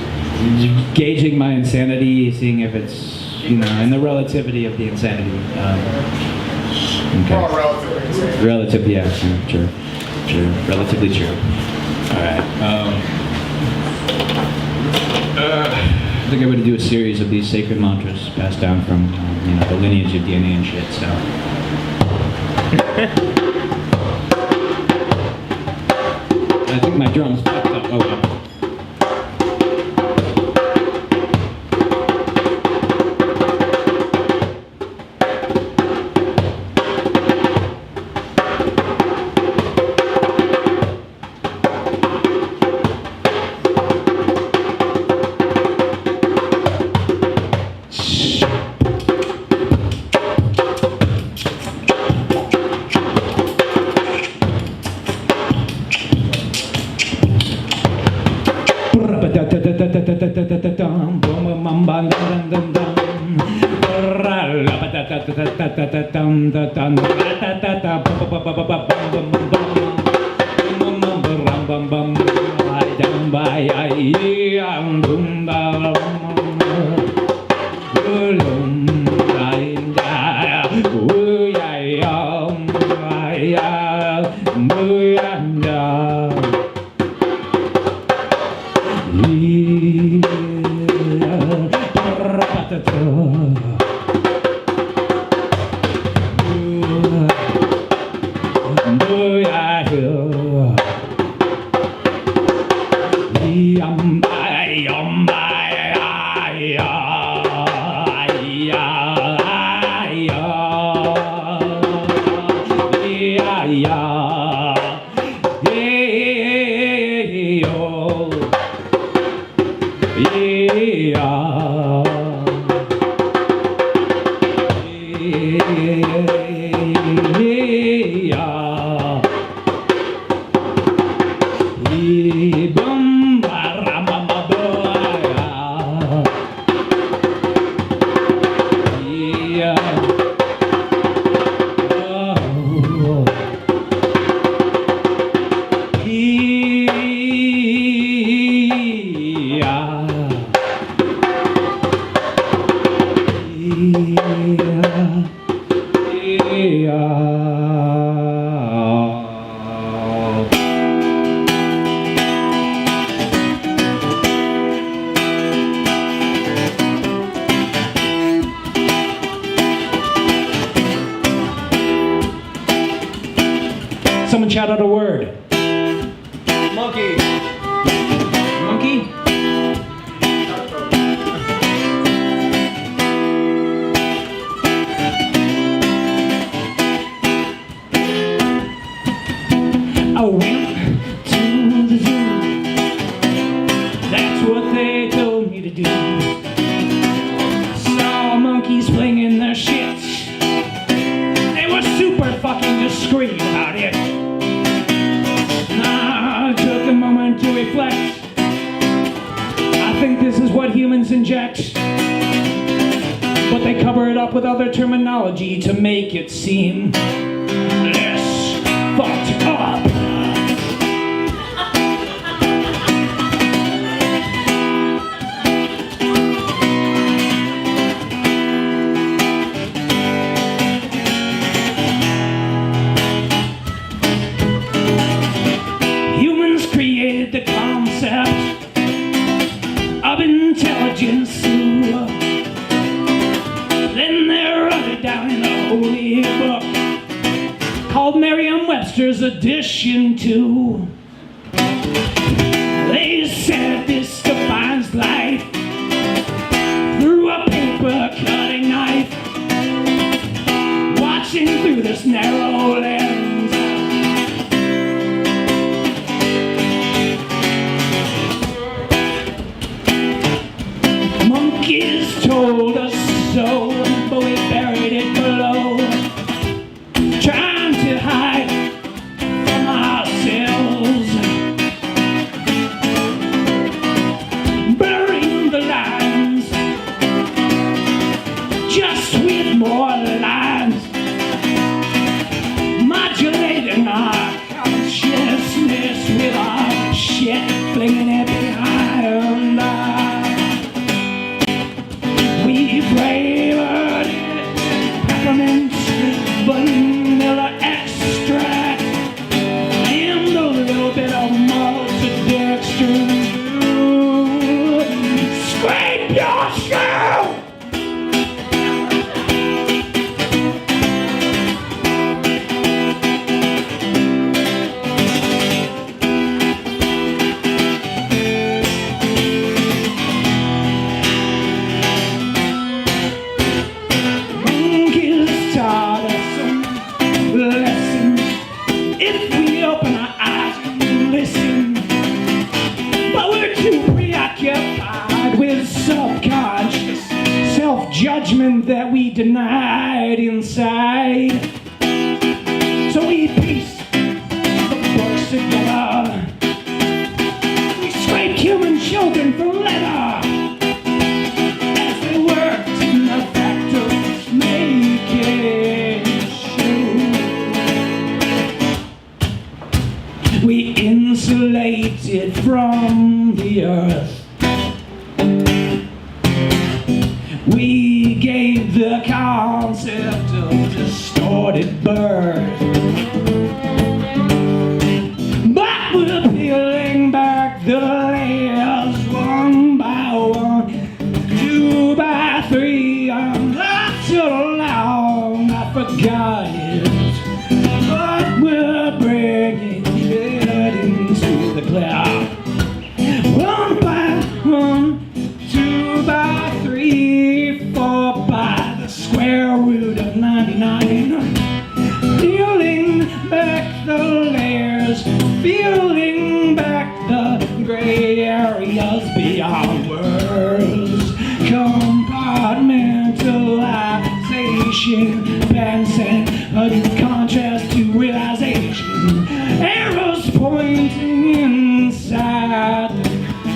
gauging my insanity, seeing if it's and the relativity of the insanity. Okay. Relative, yeah, true. Relatively true. All right. I think I'm going to do a series of these sacred mantras passed down from, the lineage of DNA and shit, so. I think my drum's fucked up. Oh, well. Someone shout out a word. Monkey. Monkey? I went to the zoo. That's what they told me to do. Saw monkeys flinging their shit. They were super fucking discreet about it. I took a moment to reflect. I think this is what humans inject, but they cover it up with other terminology to make it seem less fucked up. Created the concept of intelligence too. Then they wrote it down in a holy book called Merriam-Webster's Edition 2. They said this defines life through a paper cutting knife, watching through this narrow lens. lesson if we open our eyes and listen. But we're too preoccupied with subconscious self-judgment that we denied inside. So we piece the books together. We scraped human children from leather as they worked in the factories making shoes. We insulated from the earth. We gave the concept of distorted birth. But we're peeling back the layers one by one, 2 by 3. I'm not so long I forgot it. But we're bringing it into the cloud. 1 by 1, 2 by 3, 4 by the square root of 99. Peeling back the layers, peeling back the gray areas beyond words. Compartmentalization, passing a contrast to realization. Arrows pointing inside.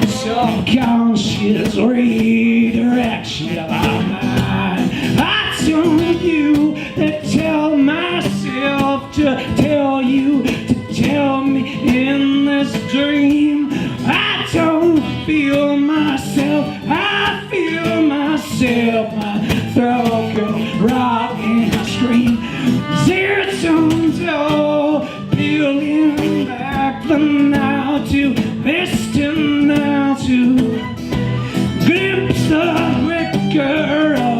Subconscious redirection of our mind. I told you to tell myself to tell you to tell me in this dream. I don't feel myself, I feel myself. My throat goes rock and I scream. Zero tones, peeling back the now to listen now to glimpse the wicker of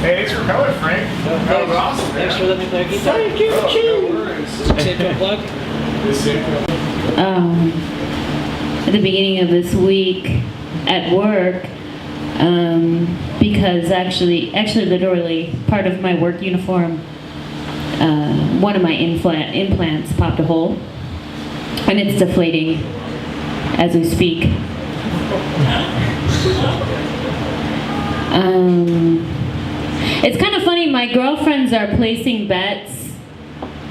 Thanks for coming, Frank. That was awesome. Thanks for letting me play guitar. Thank you. Save to a plug. At the beginning of this week at work, because actually literally part of my work uniform, one of my implants popped a hole, and it's deflating as we speak. It's kind of funny, my girlfriends are placing bets.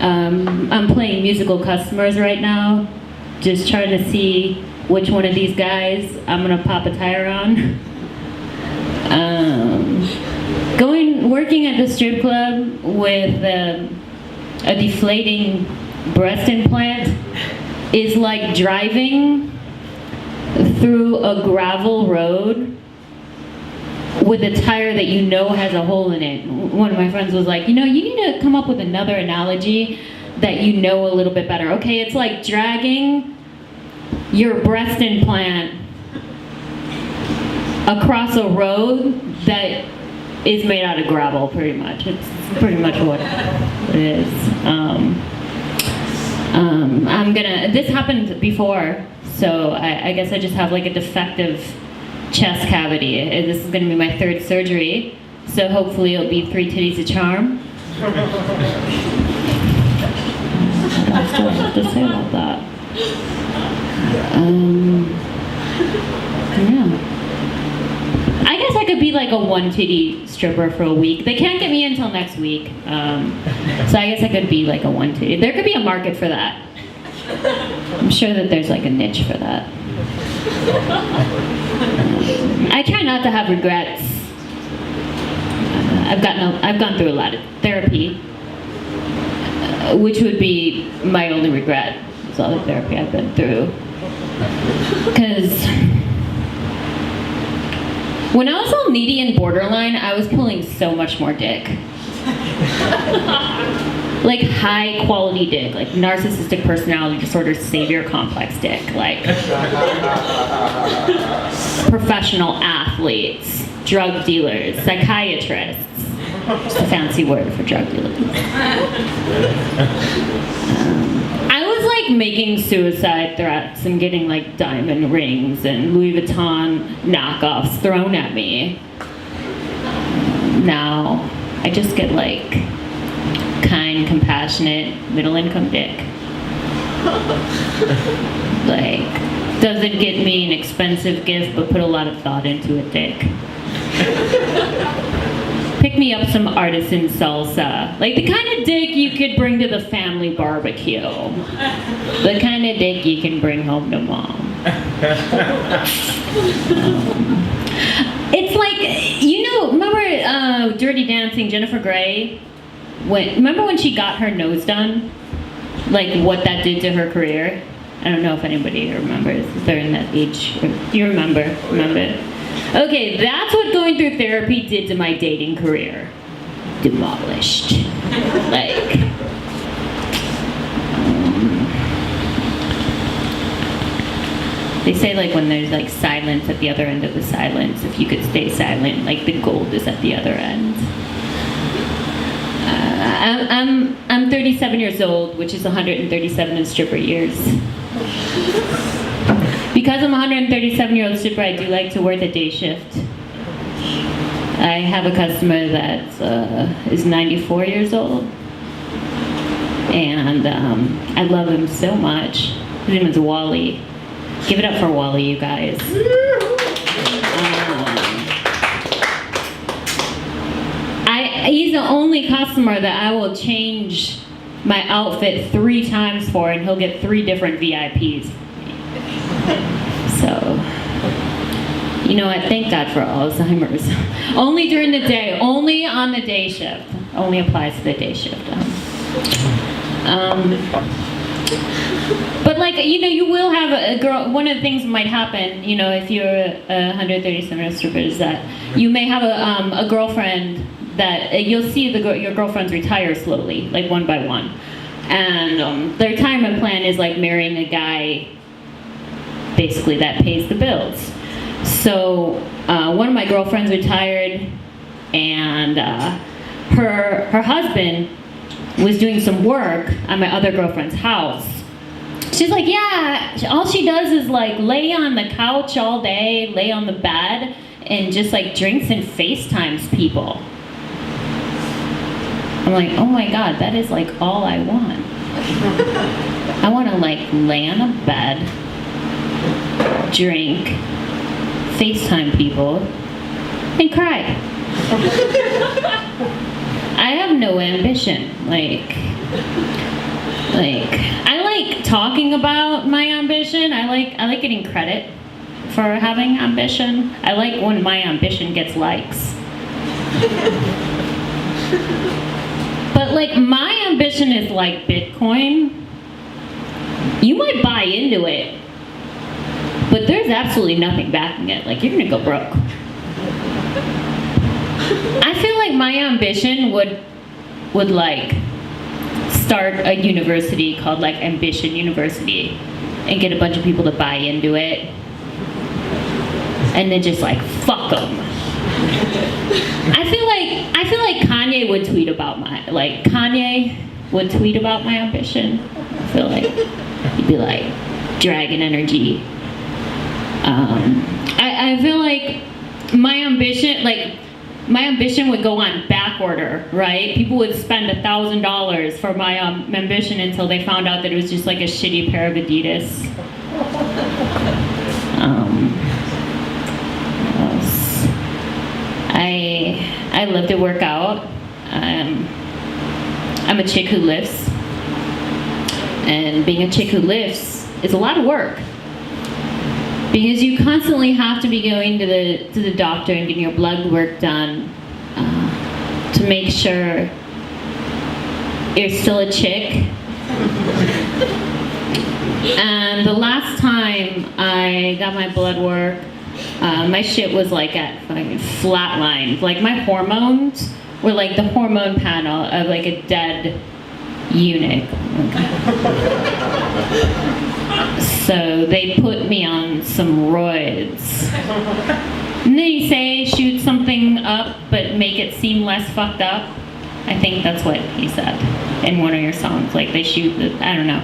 I'm playing musical customers right now, just trying to see which one of these guys I'm gonna pop a tire on. Working at the strip club with a deflating breast implant is like driving through a gravel road with a tire that you know has a hole in it. One of my friends was like, you need to come up with another analogy that you know a little bit better. Okay, it's like dragging your breast implant across a road that is made out of gravel, pretty much. It's pretty much what it is. This happened before, so I guess I just have like a defective chest cavity. This is gonna be my 3rd surgery, so hopefully it'll be 3 titties a charm. I still have to say about that. like a one titty stripper for a week. They can't get me until next week. So I guess I could be like a one titty. There could be a market for that. I'm sure that there's like a niche for that. I try not to have regrets. I've gone through a lot of therapy, which would be my only regret. Is all the therapy I've been through. Because when I was all needy and borderline, I was pulling so much more dick. Like high quality dick, like narcissistic personality disorder, savior complex dick, like professional athletes, drug dealers, psychiatrists. Just a fancy word for drug dealers. I was like making suicide threats and getting like diamond rings and Louis Vuitton knockoffs thrown at me. Now I just get like kind, compassionate, middle-income dick. Like, doesn't get me an expensive gift, but put a lot of thought into it, dick. Pick me up some artisan salsa. Like the kind of dick you could bring to the family barbecue. The kind of dick you can bring home to mom. It's like, you know, remember Dirty Dancing, Jennifer Grey? Remember when she got her nose done? Like what that did to her career? I don't know if anybody remembers. If they're in that age. You remember? Remember? Okay, that's what going through therapy did to my dating career. Demolished. Like... They say like when there's like silence at the other end of the silence, if you could stay silent, like the gold is at the other end. I'm 37 years old, which is 137 in stripper years. Because I'm a 137-year-old stripper, I do like to work the day shift. I have a customer that is 94 years old, and I love him so much. His name is Wally. Give it up for Wally, you guys. He's the only customer that I will change my outfit 3 times for, and he'll get 3 different VIPs. So, you know what? Thank God for Alzheimer's. Only during the day, only on the day shift. Only applies to the day shift. But like, you know, you will have a girl, one of the things that might happen, you know, if you're a 137 stripper, is that you may have a girlfriend that you'll see your girlfriends retire slowly, like one by one. And their retirement plan is like marrying a guy, basically, that pays the bills. So one of my girlfriends retired, and her husband was doing some work at my other girlfriend's house. She's like, yeah, all she does is like lay on the couch all day, lay on the bed, and just like drinks and FaceTimes people. I'm like, oh my God, that is like all I want. I want to like lay on a bed, drink, FaceTime people, and cry. I have no ambition. Like I like talking about my ambition. I like getting credit for having ambition. I like when my ambition gets likes. But like my ambition is like Bitcoin. You might buy into it, but there's absolutely nothing backing it. Like, you're gonna go broke. I feel like my ambition would like start a university called like Ambition University and get a bunch of people to buy into it, and then just like fuck them. I feel like Kanye would tweet about my ambition. I feel like he'd be like dragon energy. I feel like my ambition would go on back order, right? People would spend $1,000 for my ambition until they found out that it was just like a shitty pair of Adidas. What else? I love to work out. I'm a chick who lifts. And being a chick who lifts is a lot of work. Because you constantly have to be going to the doctor and getting your blood work done to make sure you're still a chick. And the last time I got my blood work, my shit was like at fucking flatline. Like my hormones were like the hormone panel of like a dead eunuch. So they put me on some roids. And they say shoot something up but make it seem less fucked up. I think that's what he said in one of your songs. Like they shoot the, I don't know.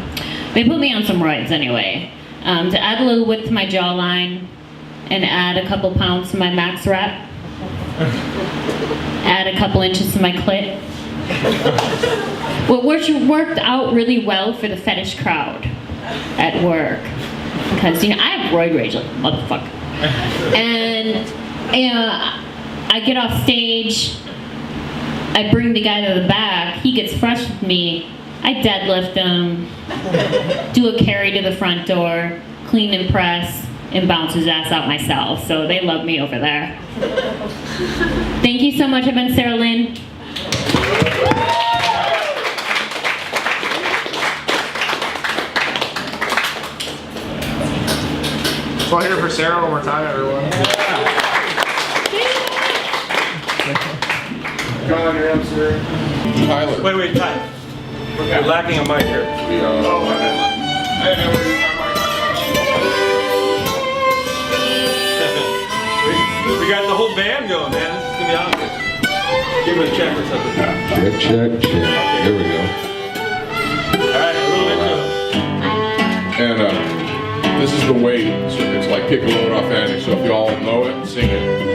They put me on some roids anyway. To add a little width to my jawline and add a couple pounds to my max rep. Add a couple inches to my clit. What worked out really well for the fetish crowd at work. Because, you know, I have roid rage like a motherfucker. And, you know, I get off stage, I bring the guy to the back, he gets fresh with me, I deadlift him, do a carry to the front door, clean and press, and bounce his ass out myself. So they love me over there. Thank you so much. I've been Sarah Lynn. So I'll hear for Sarah one more time, everyone. Come on, you're up, sir. Tyler. Wait, Ty. You're lacking a mic here. I didn't know where you We got the whole band going, man. This is gonna be awesome. Give him a check or something. Check. Here we go. Alright, a little bit And this is the weight. So it's like kick a load off Annie. So if y'all know it, sing it.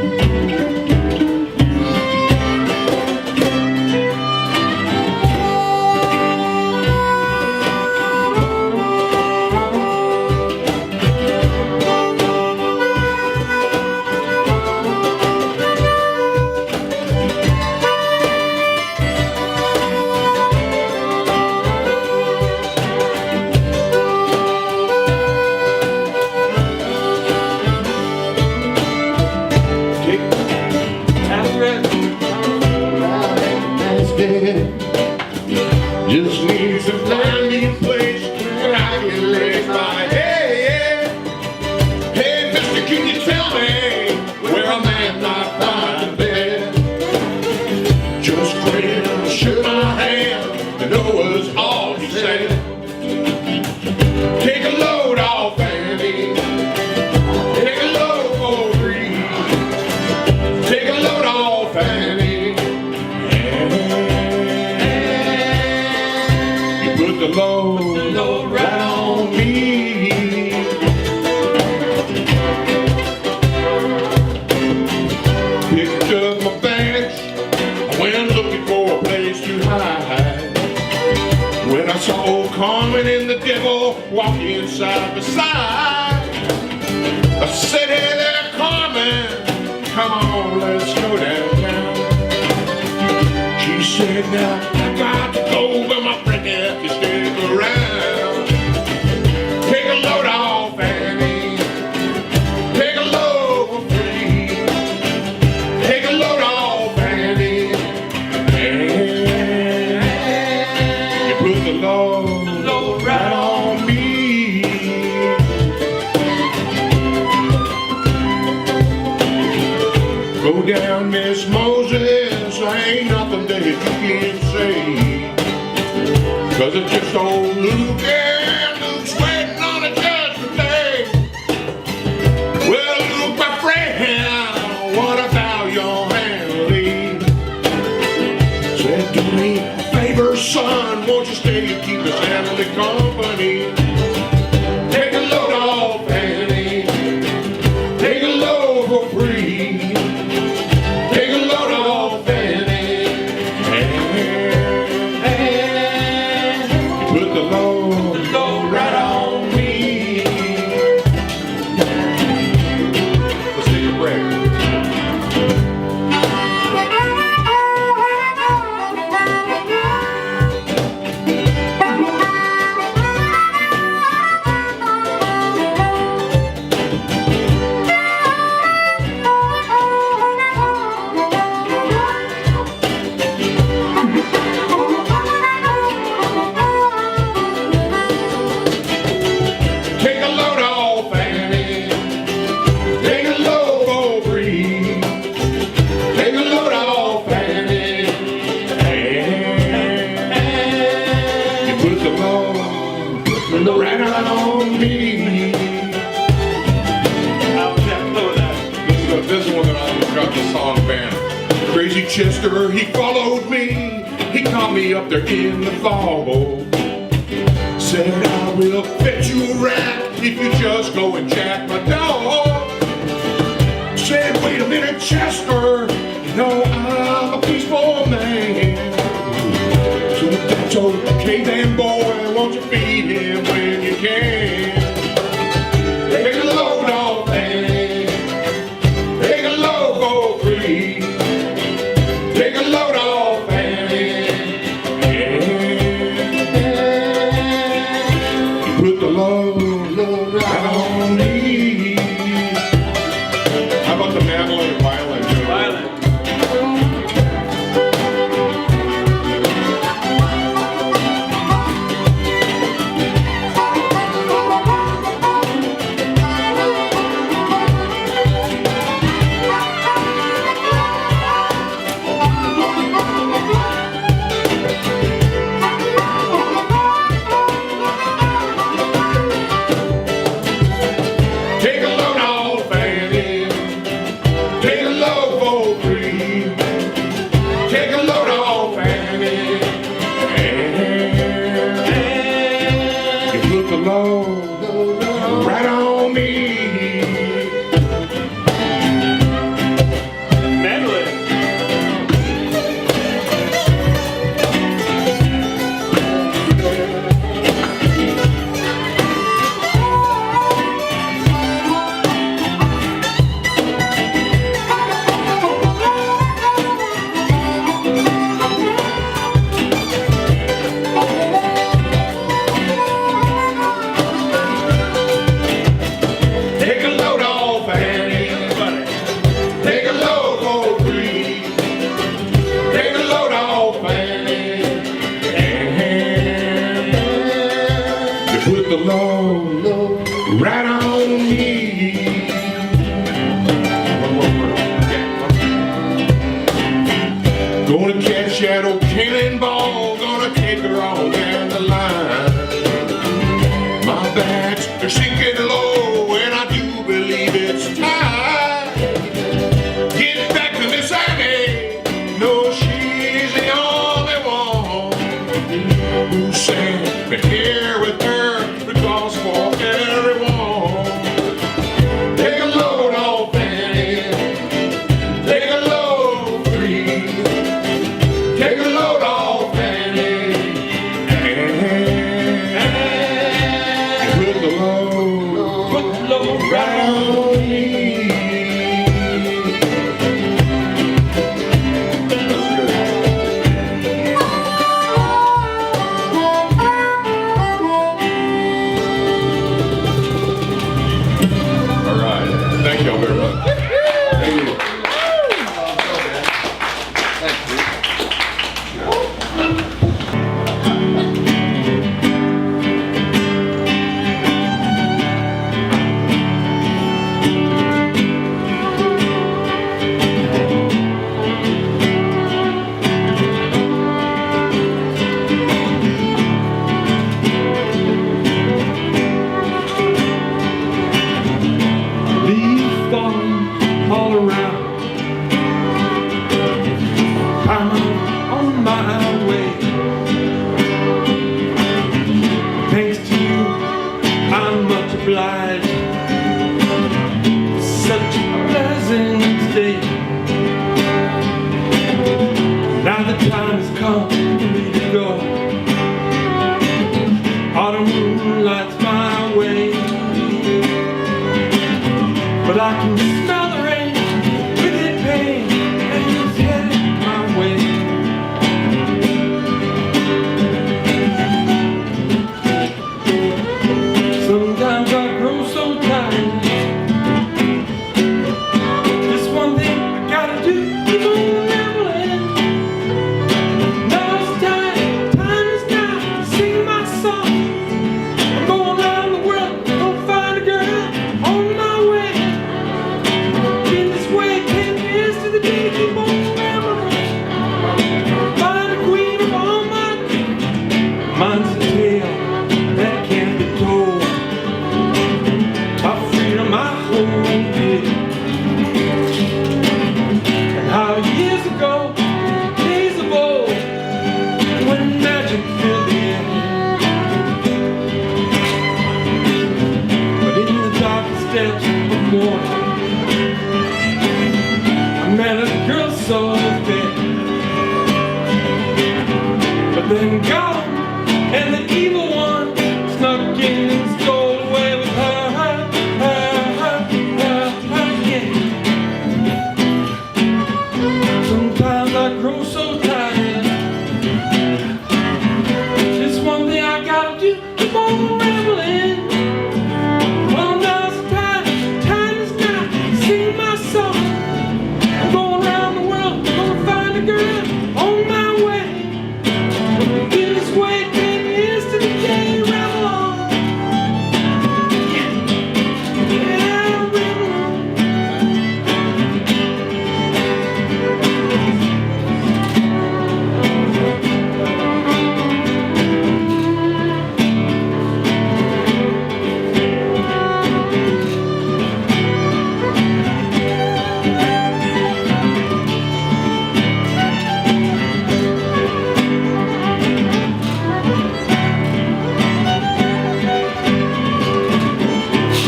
Just need to find me a place where I can lay my head. Hey, mister, can you tell me where a man might find a bed? Just grin and shook my hand, and that was all he said. Take a load off, Annie. Take a load for free. Take a load off, Annie. Put the load right on me. Picked up my bags, I went looking for a place to hide. When I saw old Carmen and the devil walking side by side, I said, hey there, Carmen, come on, let's go downtown. She said, now I got to go, but my friend here can stick around. Take a load off, Annie. Take a load for free. Take a load off, Annie. And you put the load right on me. Go down, Miss Moses, I ain't nothing that you can say. 'Cause it's just old Luke and Luke's waiting on a judgment day. Well, Luke, my friend, what about your family? Said, do me a favor, son, won't you stay and keep us family company? Take a load off, Annie. Take a load for free. Take a load off, Annie. Put the load this is one that I got the song band. Crazy Chester, he followed me. He caught me up there in the fall. Said, I will fetch you a rat if you just go and jack my dog. Said, wait a minute, Chester, you know I'm a peaceful man. So I told the caveman boy, won't you feed him when you can? Take a load off, man. Take a load for free. Take a load off, man. Yeah. Put the load right on me. How about the mandolin and violin? Violin. Take a load off, Annie. Take a load for free. Take a load off, Annie. And you put the load right on me. Mandolin. Take a load off, Annie. Take a load for free. Take a load off, Annie. And you put the load right on me. Gonna catch that old cannonball. Gonna take her all down the line. My backs are sinking low, and I do believe it's time. Get back to Miss Annie. No, she's the only one who sent me here with her because for everyone. Take a load off, Annie. Take a load free. Take a load off, Annie. And put the load right on me. That's good. All right. Thank y'all very much. Thank you. Leaves falling all around. I'm on my way. Thanks to you, I'm much obliged. Such a pleasant day. Now the time has come for me to go. Autumn lights my way. But I can smell the rain with it pain, and it's headed my way. Sometimes I grow so tired. Just one thing I gotta do, keep on rambling. Now it's time is now to sing my song. I'm going around the world, gonna find a girl on my way. Been this way 10 years to the day, keep on rambling. Find a queen of all my dreams. Mine's a tale that can't be told. Of freedom I hold dear. been gone, and the evil one snuck in and stole away with her, yeah. Sometimes I grow so tired. Just one thing I gotta do, keep on rambling. Well, now's the time is now, sing my song. I'm going around the world, gonna find a girl on my way. Been this way 10 years to the day ramble on. Yeah, ramble on.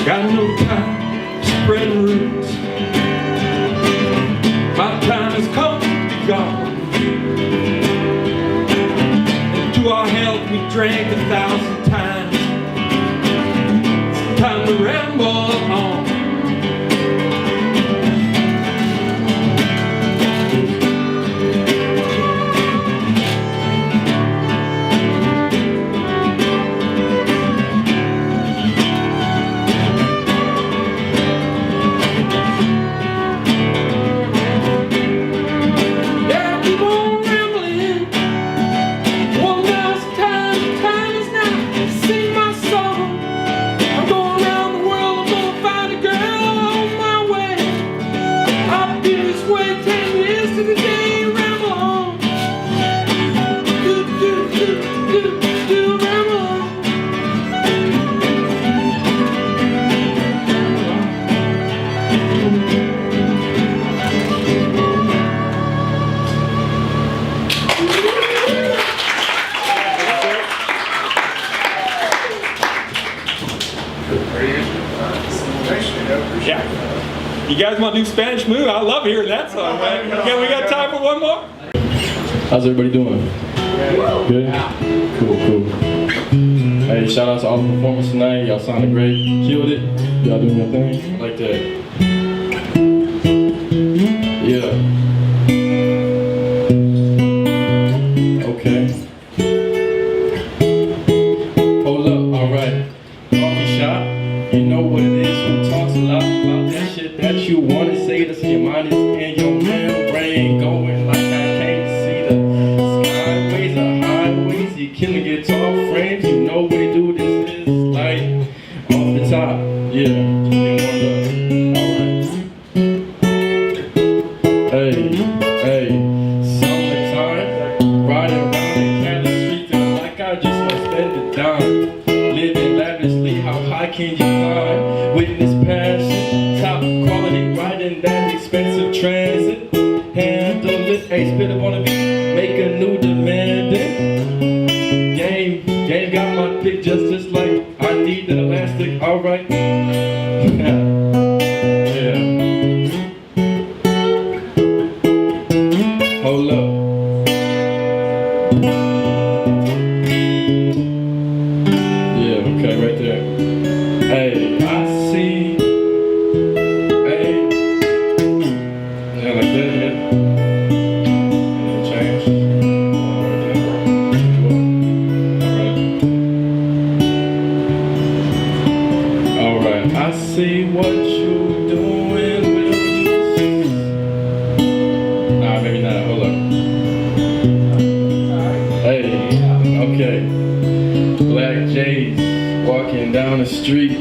Got no time spreading roots. My time has come and gone. And to our health we drank 1,000 times. It's time to ramble on. Yeah, keep on rambling. Well, now's the time is now to sing my song. I'm going around the world, I'm gonna find a girl on my way. I've been this way 10 years to the day ramble on. Do, do, do, do, do, ramble on. Yeah. You guys want to do Spanish Moon? I love hearing that song, man. Okay, we got time for one more? How's everybody doing? Good? Cool. Hey, shout out to all the performers tonight. Y'all sounded great. Killed it. Y'all doing your thing. I like that. Yeah. Okay. Hold up, alright. Coffee shop. You know what it is. Who talks a lot about that shit that you wanna say? That's your mind is in your membrane. Going like I can't see the skyways or highways. You killing guitar frames. You know what they do. This is like off the top. Yeah. Get warmed up. Alright. Hey. Summertime. Riding around in Canada streets and like I just want to spend the dime. Living lavishly. How high can you climb? Witness passion. Top quality. Riding that expensive transit. Handle it. Hey, spit up on the beat. Make a new demanding. Game got my pick just like I need an elastic. Alright. Yeah. Hold up. Yeah, okay, right there. Hey, I see. Hey. Yeah, like that, yeah. Change. Alright, I see what you doing with this. Nah, maybe not, hold up. Hey, okay. Black J's walking down the street.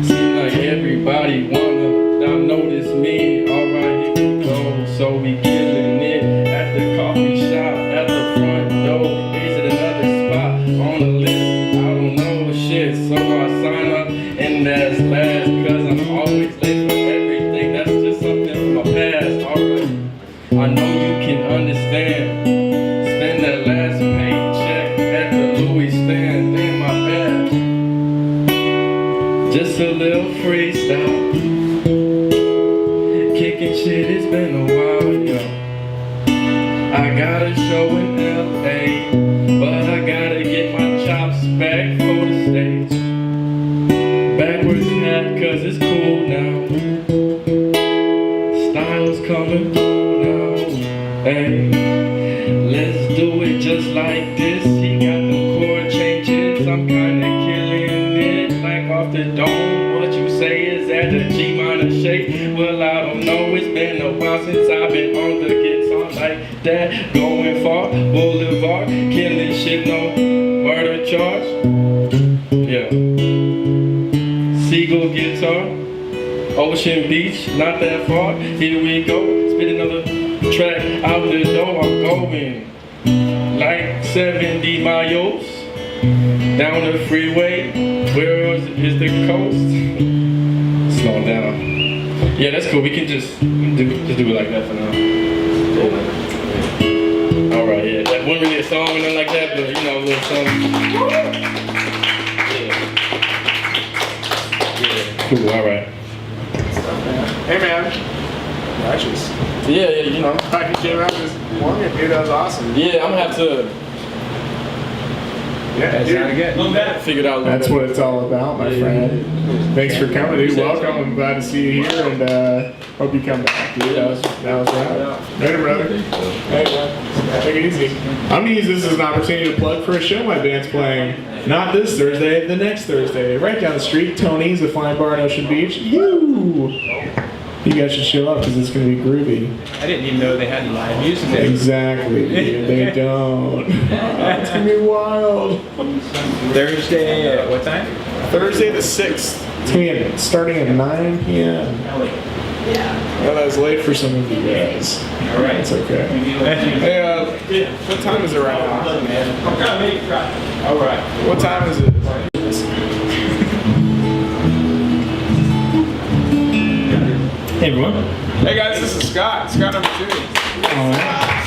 Seem like everybody wanna now notice me. Alright, here we go. So we killing it at the coffee shop, at the front door. Is it another spot on the list? I don't know shit. So I sign up and that's last. Cause I'm always late for everything. That's just something from my past. Alright. I know you can understand. Spend that last paycheck at the Louis stand. Damn, my bad. Just a little freestyle. Kicking shit, it's been a while, yo. I got a show in LA, but I cause it's cool now. Style's coming through now. Hey, let's do it just like this. He got them chord changes, I'm kinda killing it. Like off the dome, what you say is at the G minor shape. Well, I don't know, it's been a while since I've been on the guitar like that. Going far, boulevard, killing shit, no murder charge. Yeah. Seagull guitar, Ocean Beach, not that far. Here we go, spit another track out the door. I'm going like 70 miles down the freeway. Where is the coast? Slow down. Yeah, that's cool. We can just do it like that for now. All right, yeah. That wasn't really a song or nothing like that, but you know, a little something. Yeah. Cool. All right. Hey man. Yeah, you know. Talking shit around this morning, dude. That was awesome. Yeah, I'm gonna have to. Yeah, dude. Figured out. That's what it's all about, my friend. Thanks for coming, dude. Welcome. I'm glad to see you here, and hope you come back, dude. That was right. Later, brother. Hey, man. Take it easy. I'm gonna use this as an opportunity to plug for a show my band's playing. Not this Thursday, the next Thursday. Right down the street, Tony's, a fine bar in Ocean Beach. You guys should show up because it's going to be groovy. I didn't even know they had live music there. Exactly, dude. They don't. It's going to be wild. Thursday at what time? Thursday the 6th. It's going to be starting at 9 p.m. Well, that was late for some of you guys. All right. It's okay. Hey, what time is it right now? All right. What time is it? Hey everyone. Hey guys, this is Scott. Scott number 2.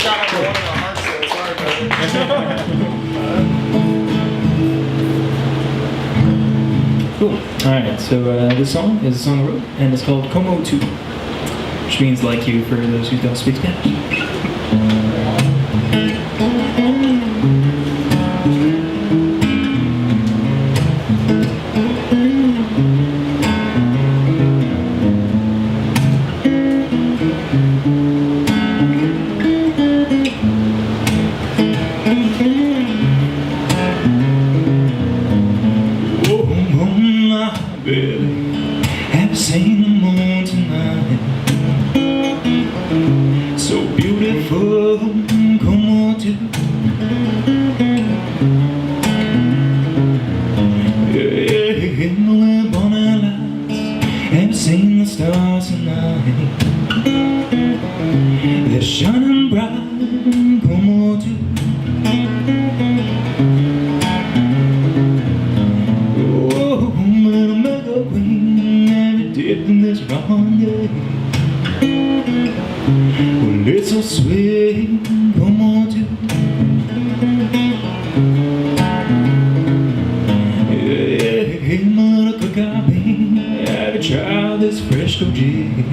Scott number 1 in our hearts there. Sorry, brother. Cool. Alright, so this song is a song I wrote, and it's called Como Tu, which means like you for those who don't speak Spanish. Have seen the moon tonight, so beautiful, como tú. Yeah, in the bonnet lights, have seen the stars tonight. They're shining bright, como tú. In this wrong day, well, it's so sweet, como tú. Hey, my little cocaine, have you tried this fresh juice?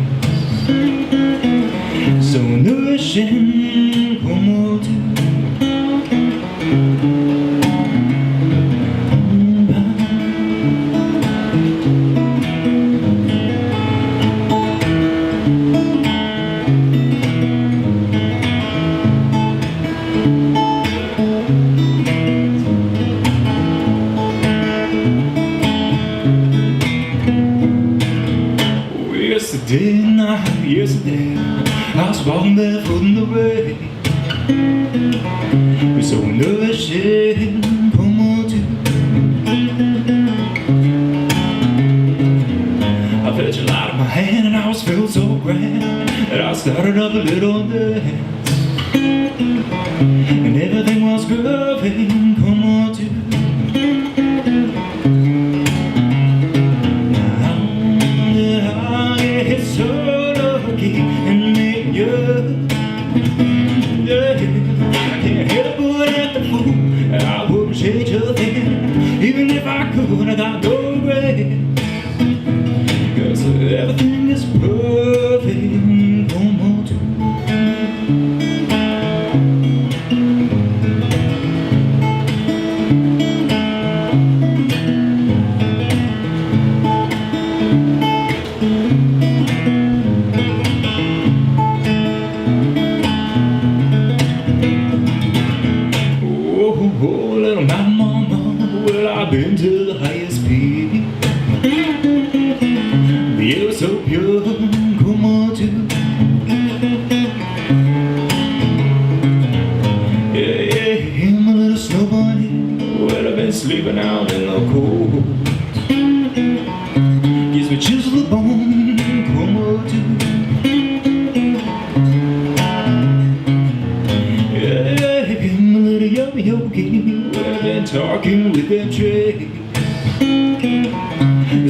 So nourishing, como tú. Yesterday, I was walking barefoot in the rain. We're so nourishing, como tú. I felt your light in my hand and I was felt so grand that I started up a little dance, and everything was grooving, como tú. Now I get so and make you, yeah. I can't help but act the fool. I wouldn't change a thing, even if I could. I got no regret, 'cause everything is perfect, como tú. their trace.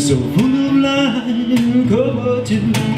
So full of life, come on to